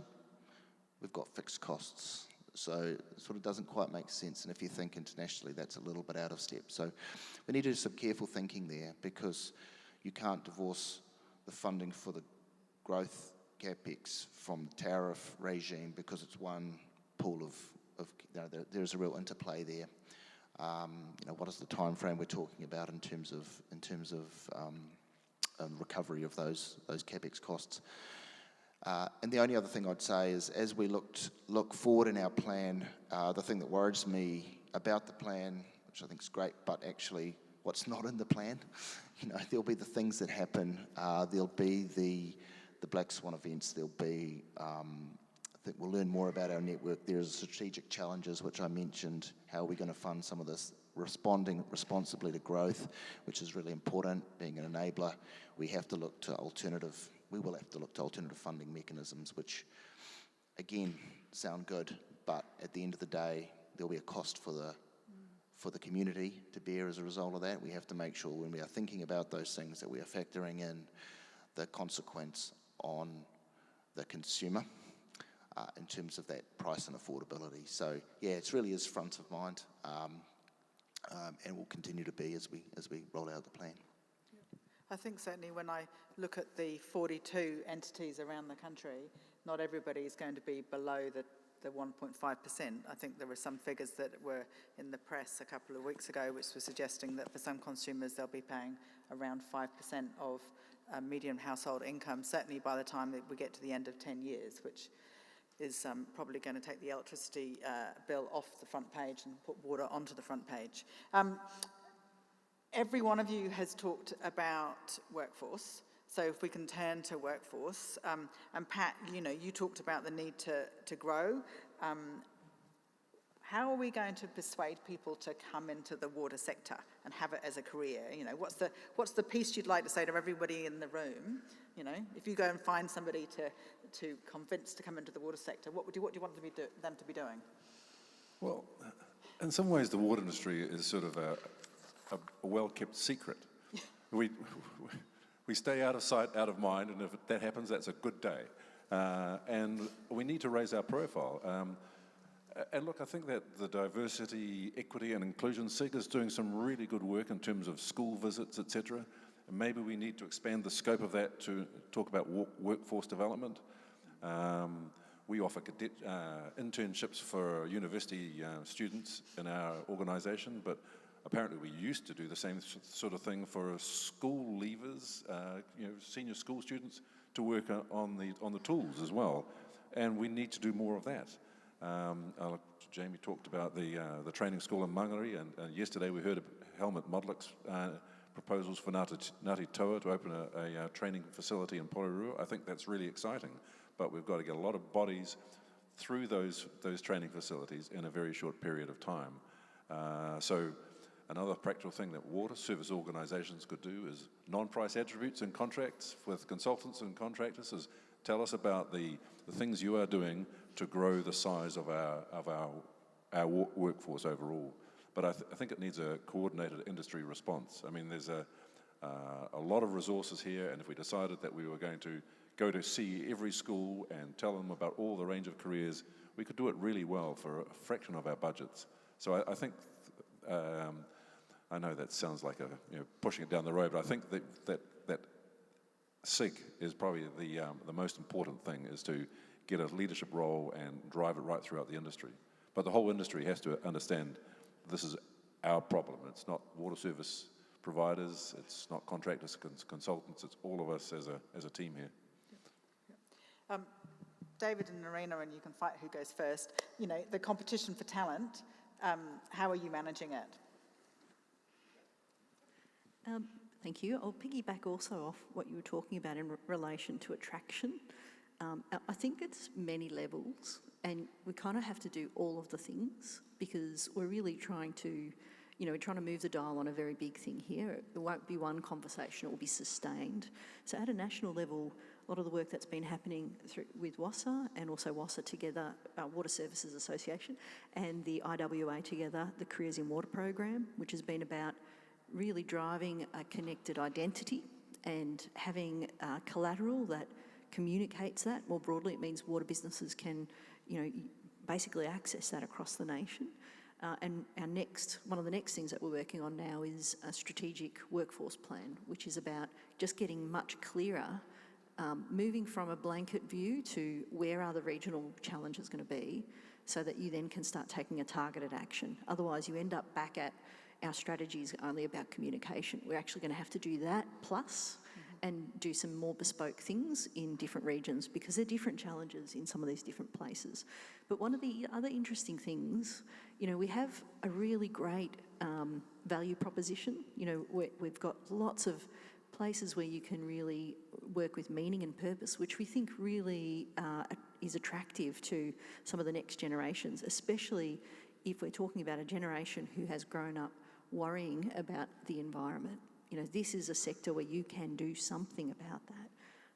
We've got fixed costs. So it sort of doesn't quite make sense. And if you think internationally, that's a little bit out of step. So we need to do some careful thinking there, because you can't divorce the funding for the growth CapEx from the tariff regime, because it's one pool of there's a real interplay there. What is the time frame we're talking about in terms of recovery of those CapEx costs? And the only other thing I'd say is, as we look forward in our plan, the thing that worries me about the plan, which I think is great, but actually what's not in the plan, there'll be the things that happen. There'll be the black swan events. There'll be, I think we'll learn more about our network. There's strategic challenges, which I mentioned. How are we going to fund some of this? Responding responsibly to growth, which is really important, being an enabler. We have to look to alternative we will have to look to alternative funding mechanisms, which, again, sound good, but at the end of the day, there'll be a cost for the community to bear as a result of that. We have to make sure when we are thinking about those things that we are factoring in the consequence on the consumer in terms of that price and affordability. So yeah, it really is front of mind, and will continue to be as we roll out the plan. I think certainly when I look at the 42 entities around the country, not everybody is going to be below the 1.5%. I think there were some figures that were in the press a couple of weeks ago which were suggesting that for some consumers they'll be paying around 5% of median household income, certainly by the time that we get to the end of 10 years, which is probably going to take the electricity bill off the front page and put water onto the front page. Every one of you has talked about workforce. So if we can turn to workforce, and Pat, you talked about the need to grow. How are we going to persuade people to come into the water sector and have it as a career? What's the piece you'd like to say to everybody in the room? If you go and find somebody to convince to come into the water sector, what do you want them to be doing? Well, in some ways, the water industry is sort of a well-kept secret. We stay out of sight, out of mind, and if that happens, that's a good day. And we need to raise our profile. And look, I think that the diversity, equity, and inclusion SIG is doing some really good work in terms of school visits, etc. And maybe we need to expand the scope of that to talk about workforce development. We offer cadet internships for university students in our organisation, but apparently we used to do the same sort of thing for school leavers, senior school students, to work on the tools as well. And we need to do more of that. Jamie talked about the training school in Mangere, and yesterday we heard of Helmut Modlick's proposals for Ngāti Toa to open a training facility in Porirua. I think that's really exciting, but we've got to get a lot of bodies through those training facilities in a very short period of time. So another practical thing that water service organisations could do is non-price attributes in contracts with consultants and contractors. Is tell us about the things you are doing to grow the size of our workforce overall. But I think it needs a coordinated industry response. I mean, there's a lot of resources here, and if we decided that we were going to go to see every school and tell them about all the range of careers, we could do it really well for a fraction of our budgets. So I think, I know that sounds like pushing it down the road, but I think that SIG is probably the most important thing, is to get a leadership role and drive it right throughout the industry. But the whole industry has to understand this is our problem. It's not water service providers, it's not contractors, consultants, it's all of us as a team here. David and Nerina, and you can fight who goes first. The competition for talent, how are you managing it? Thank you. I'll piggyback also off what you were talking about in relation to attraction. I think it's many levels, and we kind of have to do all of the things, because we're really trying to, we're trying to move the dial on a very big thing here. It won't be one conversation, it will be sustained. So at a national level, a lot of the work that's been happening with WASA, and also WASA together, Water Services Association, and the IWA together, the Careers in Water program, which has been about really driving a connected identity and having collateral that communicates that. More broadly, it means water businesses can, basically access that across the nation. And one of the next things that we're working on now is a strategic workforce plan, which is about just getting much clearer, moving from a blanket view to where are the regional challenges going to be, so that you then can start taking a targeted action. Otherwise, you end up back at our strategies only about communication. We're actually going to have to do that plus and do some more bespoke things in different regions, because there are different challenges in some of these different places. But one of the other interesting things, we have a really great value proposition. We've got lots of places where you can really work with meaning and purpose, which we think really is attractive to some of the next generations, especially if we're talking about a generation who has grown up worrying about the environment. This is a sector where you can do something about that.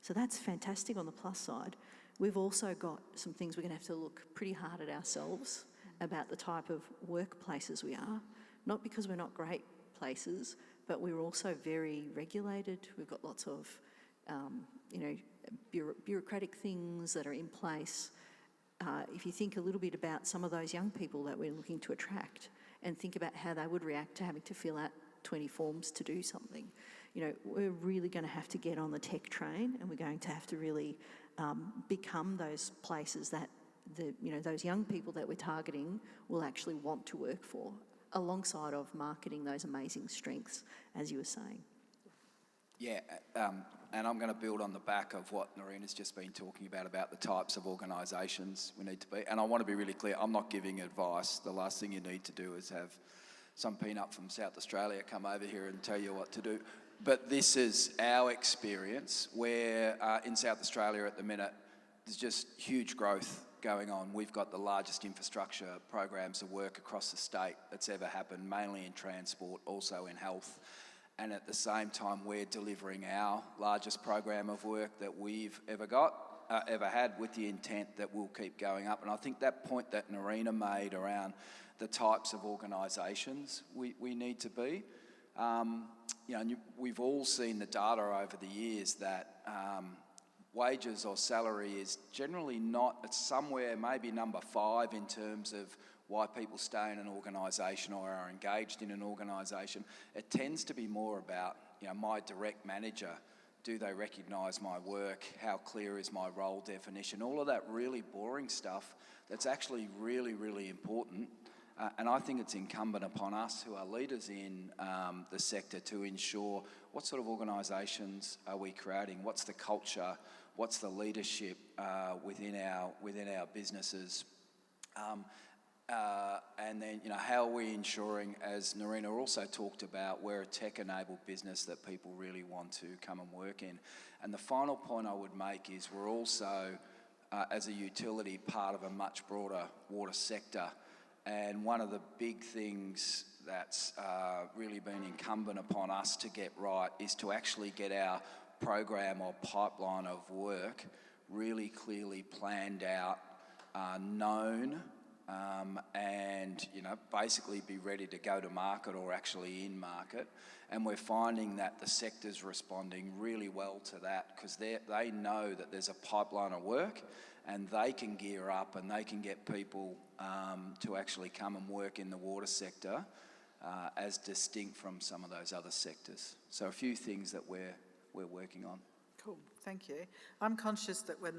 So that's fantastic on the plus side. We've also got some things we're going to have to look pretty hard at ourselves about the type of workplaces we are, not because we're not great places, but we're also very regulated. We've got lots of, bureaucratic things that are in place. If you think a little bit about some of those young people that we're looking to attract and think about how they would react to having to fill out 20 forms to do something, we're really going to have to get on the tech train, and we're going to have to really become those places that those young people that we're targeting will actually want to work for, alongside of marketing those amazing strengths, as you were saying. Yeah, and I'm going to build on the back of what Nerina's just been talking about the types of organisations we need to be. And I want to be really clear, I'm not giving advice. The last thing you need to do is have some peanut from South Australia come over here and tell you what to do. But this is our experience, where in South Australia at the minute, there's just huge growth going on. We've got the largest infrastructure programs of work across the state that's ever happened, mainly in transport, also in health. And at the same time, we're delivering our largest program of work that we've ever had, with the intent that we'll keep going up. And I think that point that Nerina made around the types of organisations we need to be, we've all seen the data over the years that wages or salary is generally not, it's somewhere maybe number 5 in terms of why people stay in an organisation or are engaged in an organisation. It tends to be more about, my direct manager, do they recognise my work, how clear is my role definition, all of that really boring stuff that's actually really, really important. And I think it's incumbent upon us who are leaders in the sector to ensure what sort of organisations are we creating, what's the culture, what's the leadership within our businesses. And then, how are we ensuring, as Nerina also talked about, we're a tech-enabled business that people really want to come and work in. And the final point I would make is we're also, as a utility, part of a much broader water sector. And one of the big things that's really been incumbent upon us to get right is to actually get our program or pipeline of work really clearly planned out, known, and basically be ready to go to market or actually in market. And we're finding that the sector's responding really well to that, because they know that there's a pipeline of work and they can gear up and they can get people to actually come and work in the water sector as distinct from some of those other sectors. So a few things that we're working on. Cool, thank you. I'm conscious that when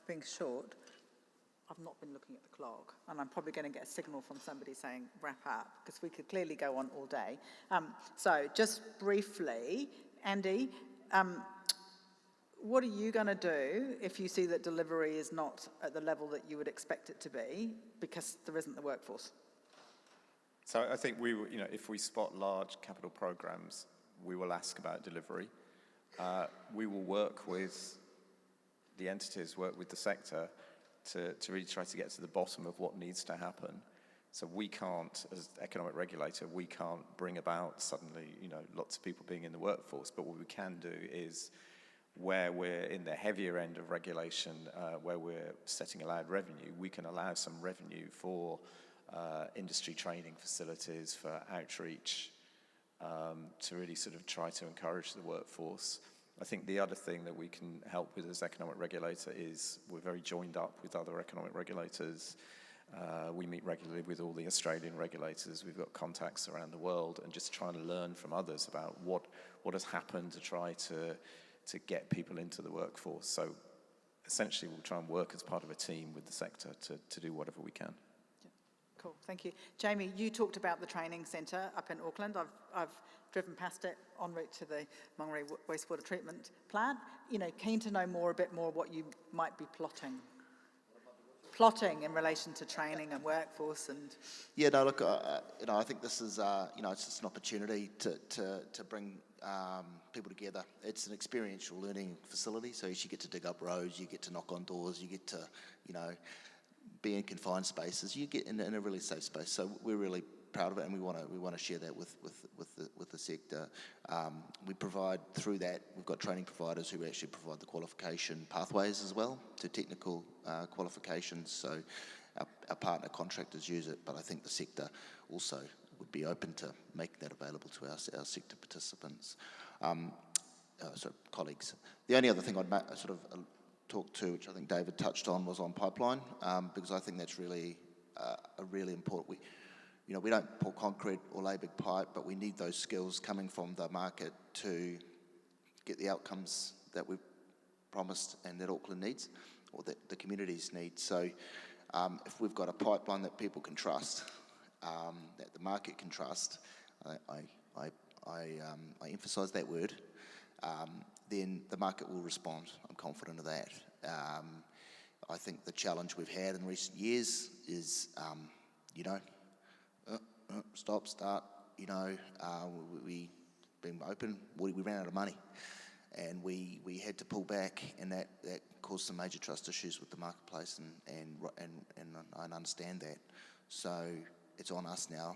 being short, I've not been looking at the clock, and I'm probably going to get a signal from somebody saying wrap up, because we could clearly go on all day. So just briefly, Andy, what are you going to do if you see that delivery is not at the level that you would expect it to be because there isn't the workforce? So I think if we spot large capital programs, we will ask about delivery. We will work with the entities, work with the sector to really try to get to the bottom of what needs to happen. So we can't, as economic regulator, we can't bring about suddenly, lots of people being in the workforce. But what we can do is, where we're in the heavier end of regulation, where we're setting allowed revenue, we can allow some revenue for industry training facilities, for outreach, to really sort of try to encourage the workforce. I think the other thing that we can help with as economic regulator is we're very joined up with other economic regulators. We meet regularly with all the Australian regulators. We've got contacts around the world, and just trying to learn from others about what has happened to try to get people into the workforce. So essentially we'll try and work as part of a team with the sector to do whatever we can. Yeah. Cool, thank you. Jamie, you talked about the training centre up in Auckland. I've driven past it en route to the Mangere wastewater treatment plant. Keen to know a bit more what you might be plotting in relation to training and workforce and... Yeah, no, look, I think this is, it's just an opportunity to bring people together. It's an experiential learning facility, so you get to dig up roads, you get to knock on doors, you get to, be in confined spaces, you get in a really safe space. So we're really proud of it, and we want to share that with the sector. We provide through that. We've got training providers who actually provide the qualification pathways as well to technical qualifications. So our partner contractors use it, but I think the sector also would be open to making that available to our sector participants, colleagues. The only other thing I'd talk to, which I think David touched on, was on pipeline, because I think that's really a really important. We don't pour concrete or lay big pipe, but we need those skills coming from the market to get the outcomes that we've promised and that Auckland needs, or that the communities need. So if we've got a pipeline that people can trust, that the market can trust, I emphasise that word, then the market will respond. I'm confident of that. I think the challenge we've had in recent years is, stop, start, we've been open, we ran out of money, and we had to pull back, and that caused some major trust issues with the marketplace, and I understand that. So it's on us now,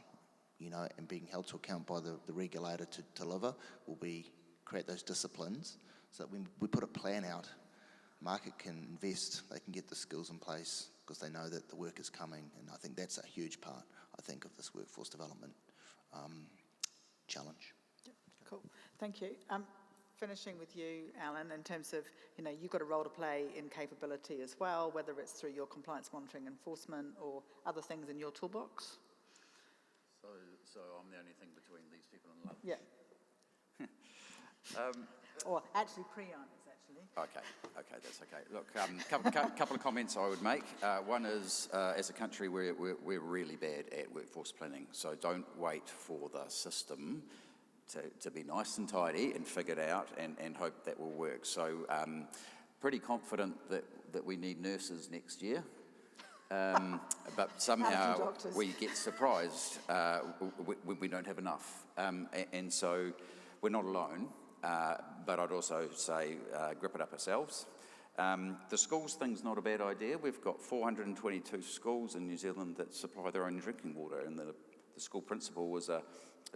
and being held to account by the regulator to deliver will be create those disciplines so that when we put a plan out, market can invest, they can get the skills in place because they know that the work is coming, and I think that's a huge part, I think, of this workforce development challenge. Yep, cool, thank you. Finishing with you, Allan, in terms of, you've got a role to play in capability as well, whether it's through your compliance monitoring enforcement or other things in your toolbox. So I'm the only thing between these people and lunch. Yeah. Or actually, Priyan is actually. Okay, that's okay. Look, couple of comments I would make. One is, as a country, we're really bad at workforce planning. So don't wait for the system to be nice and tidy and figured out and hope that will work. So pretty confident that we need nurses next year. But somehow we get surprised when we don't have enough. And so we're not alone. But I'd also say grip it up ourselves. The schools thing's not a bad idea. We've got 422 schools in New Zealand that supply their own drinking water, and the school principal was a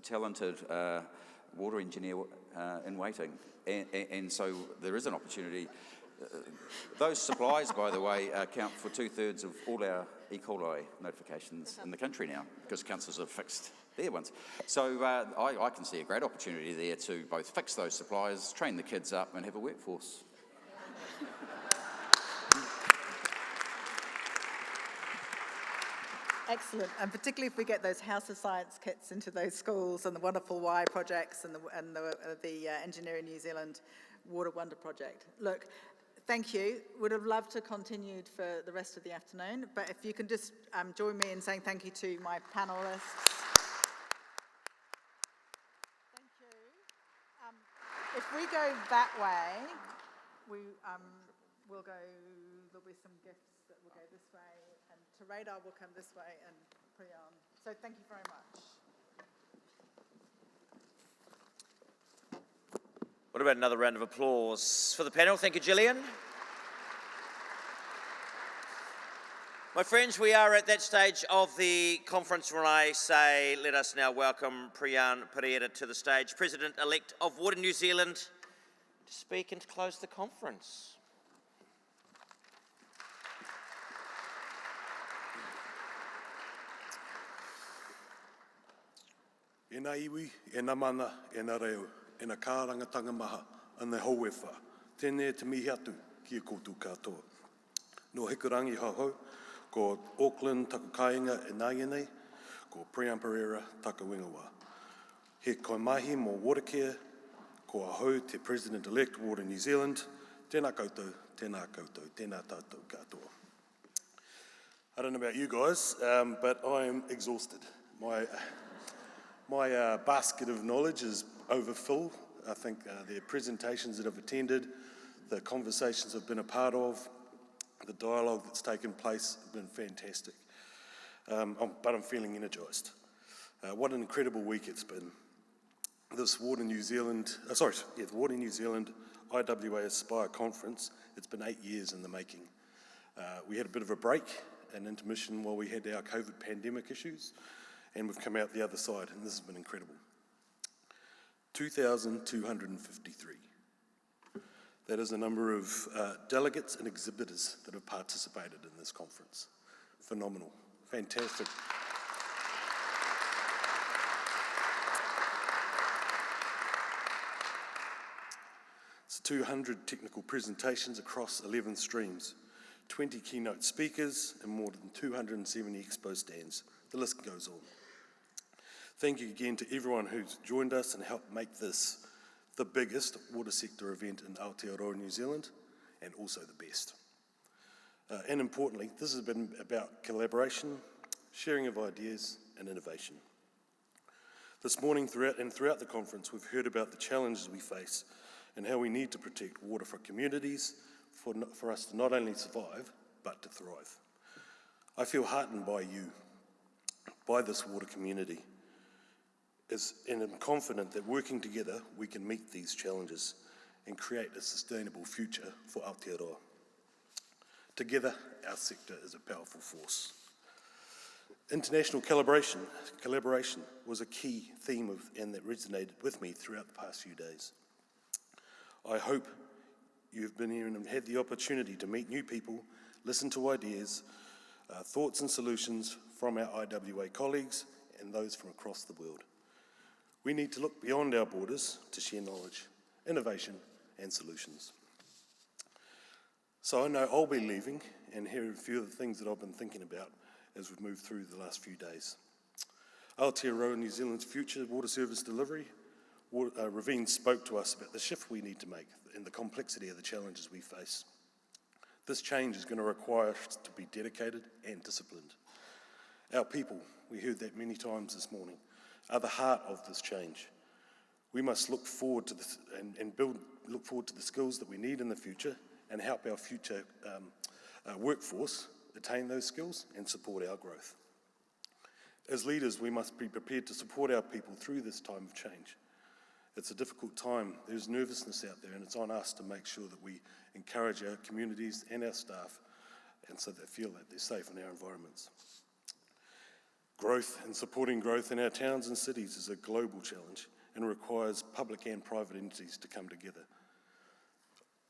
talented water engineer in waiting. And so there is an opportunity. Those supplies, by the way, account for 2/3 of all our E. coli notifications in the country now, because councils have fixed their ones. So I can see a great opportunity there to both fix those supplies, train the kids up, and have a workforce. Excellent, and particularly if we get those House of Science kits into those schools, and the Wonderful Why projects, and the Engineering New Zealand Water Wonder project. Look, thank you. Would have loved to continue for the rest of the afternoon, but if you can just join me in saying thank you to my panelists. Thank you. If we go that way, we'll go, there'll be some gifts that will go this way, and Radar will come this way, and Priyan. So thank you very much. What about another round of applause for the panel? Thank you, Gillian. My friends, we are at that stage of the conference when I say, let us now welcome Priyan Pereira to the stage, President-elect of Water New Zealand, to speak and to close the conference. E nā iwi, e nā mana, e nā reo, e nā kārangatanga maha, ana hauewha. Tēnei te mihi atu ki e koutou katoa. No hikurangi hauhau, ko Auckland taku kāinga e nāienei, ko Priyan Pereira taku ingoa. He kaimahi mō Watercare, ko ahau te President-elect Water New Zealand, tēnā koutou, tēnā koutou, tēnā tātou katoa. I don't know about you guys, but I am exhausted. My basket of knowledge is overfull. I think the presentations that I've attended, the conversations I've been a part of, the dialogue that's taken place have been fantastic. But I'm feeling energised. What an incredible week it's been. This Water New Zealand, the Water New Zealand IWA-ASPIRE conference, it's been 8 years in the making. We had a bit of a break, an intermission while we had our COVID pandemic issues. and we've come out the other side, and this has been incredible. 2,253. That is the number of delegates and exhibitors that have participated in this conference. Phenomenal, fantastic. It's 200 technical presentations across 11 streams, 20 keynote speakers, and more than 270 expo stands. The list goes on. Thank you again to everyone who's joined us and helped make this the biggest water sector event in Aotearoa, New Zealand, and also the best. And importantly, this has been about collaboration, sharing of ideas, and innovation. This morning throughout the conference, we've heard about the challenges we face and how we need to protect water for communities, for us to not only survive, but to thrive. I feel heartened by you, by this water community, and I'm confident that working together, we can meet these challenges and create a sustainable future for Aotearoa. Together, our sector is a powerful force. International collaboration was a key theme and that resonated with me throughout the past few days. I hope you've been here and had the opportunity to meet new people, listen to ideas, thoughts and solutions from our IWA colleagues and those from across the world. We need to look beyond our borders to share knowledge, innovation, and solutions. So I know I'll be leaving, and here are a few of the things that I've been thinking about as we've moved through the last few days. Aotearoa New Zealand's future water service delivery, Ravine spoke to us about the shift we need to make and the complexity of the challenges we face. This change is going to require us to be dedicated and disciplined. Our people, we heard that many times this morning, are the heart of this change. We must look forward to this look forward to the skills that we need in the future and help our future workforce attain those skills and support our growth. As leaders, we must be prepared to support our people through this time of change. It's a difficult time, there's nervousness out there, and it's on us to make sure that we encourage our communities and our staff and so they feel that they're safe in our environments. Growth and supporting growth in our towns and cities is a global challenge and requires public and private entities to come together.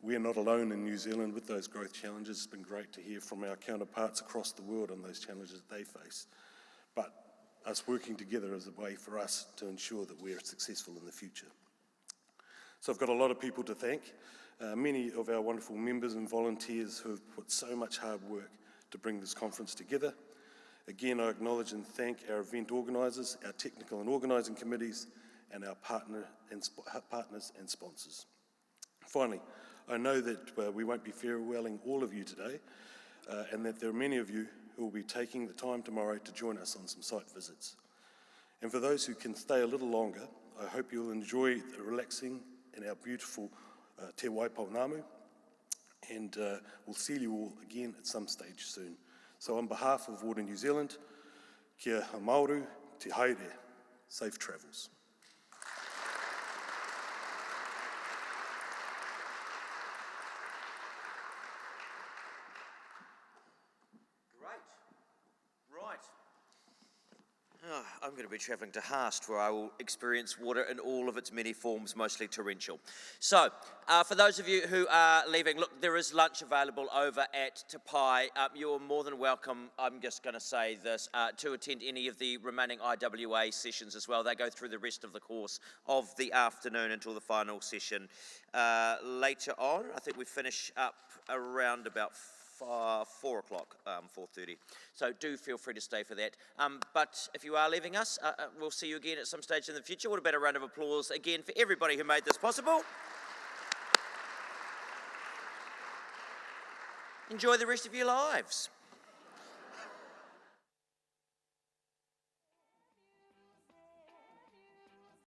We are not alone in New Zealand with those growth challenges. It's been great to hear from our counterparts across the world on those challenges they face. But us working together is a way for us to ensure that we're successful in the future. So I've got a lot of people to thank. Many of our wonderful members and volunteers who have put so much hard work to bring this conference together. Again, I acknowledge and thank our event organisers, our technical and organising committees, and our partners and sponsors. Finally, I know that we won't be farewelling all of you today, and that there are many of you who will be taking the time tomorrow to join us on some site visits. And for those who can stay a little longer, I hope you'll enjoy the relaxing in our beautiful Te Waipounamu, and we'll see you all again at some stage soon. So on behalf of Water New Zealand, kia hamauru te haere, safe travels. I'm going to be travelling to Haast, where I will experience water in all of its many forms, mostly torrential. So, for those of you who are leaving, look, there is lunch available over at Te Pai. You're more than welcome, I'm just going to say this, to attend any of the remaining IWA sessions as well. They go through the rest of the course of the afternoon until the final session. Later on, I think we finish up around about 4 o'clock, 4:30. So do feel free to stay for that. But if you are leaving us, we'll see you again at some stage in the future. What about a round of applause again for everybody who made this possible? Enjoy the rest of your lives.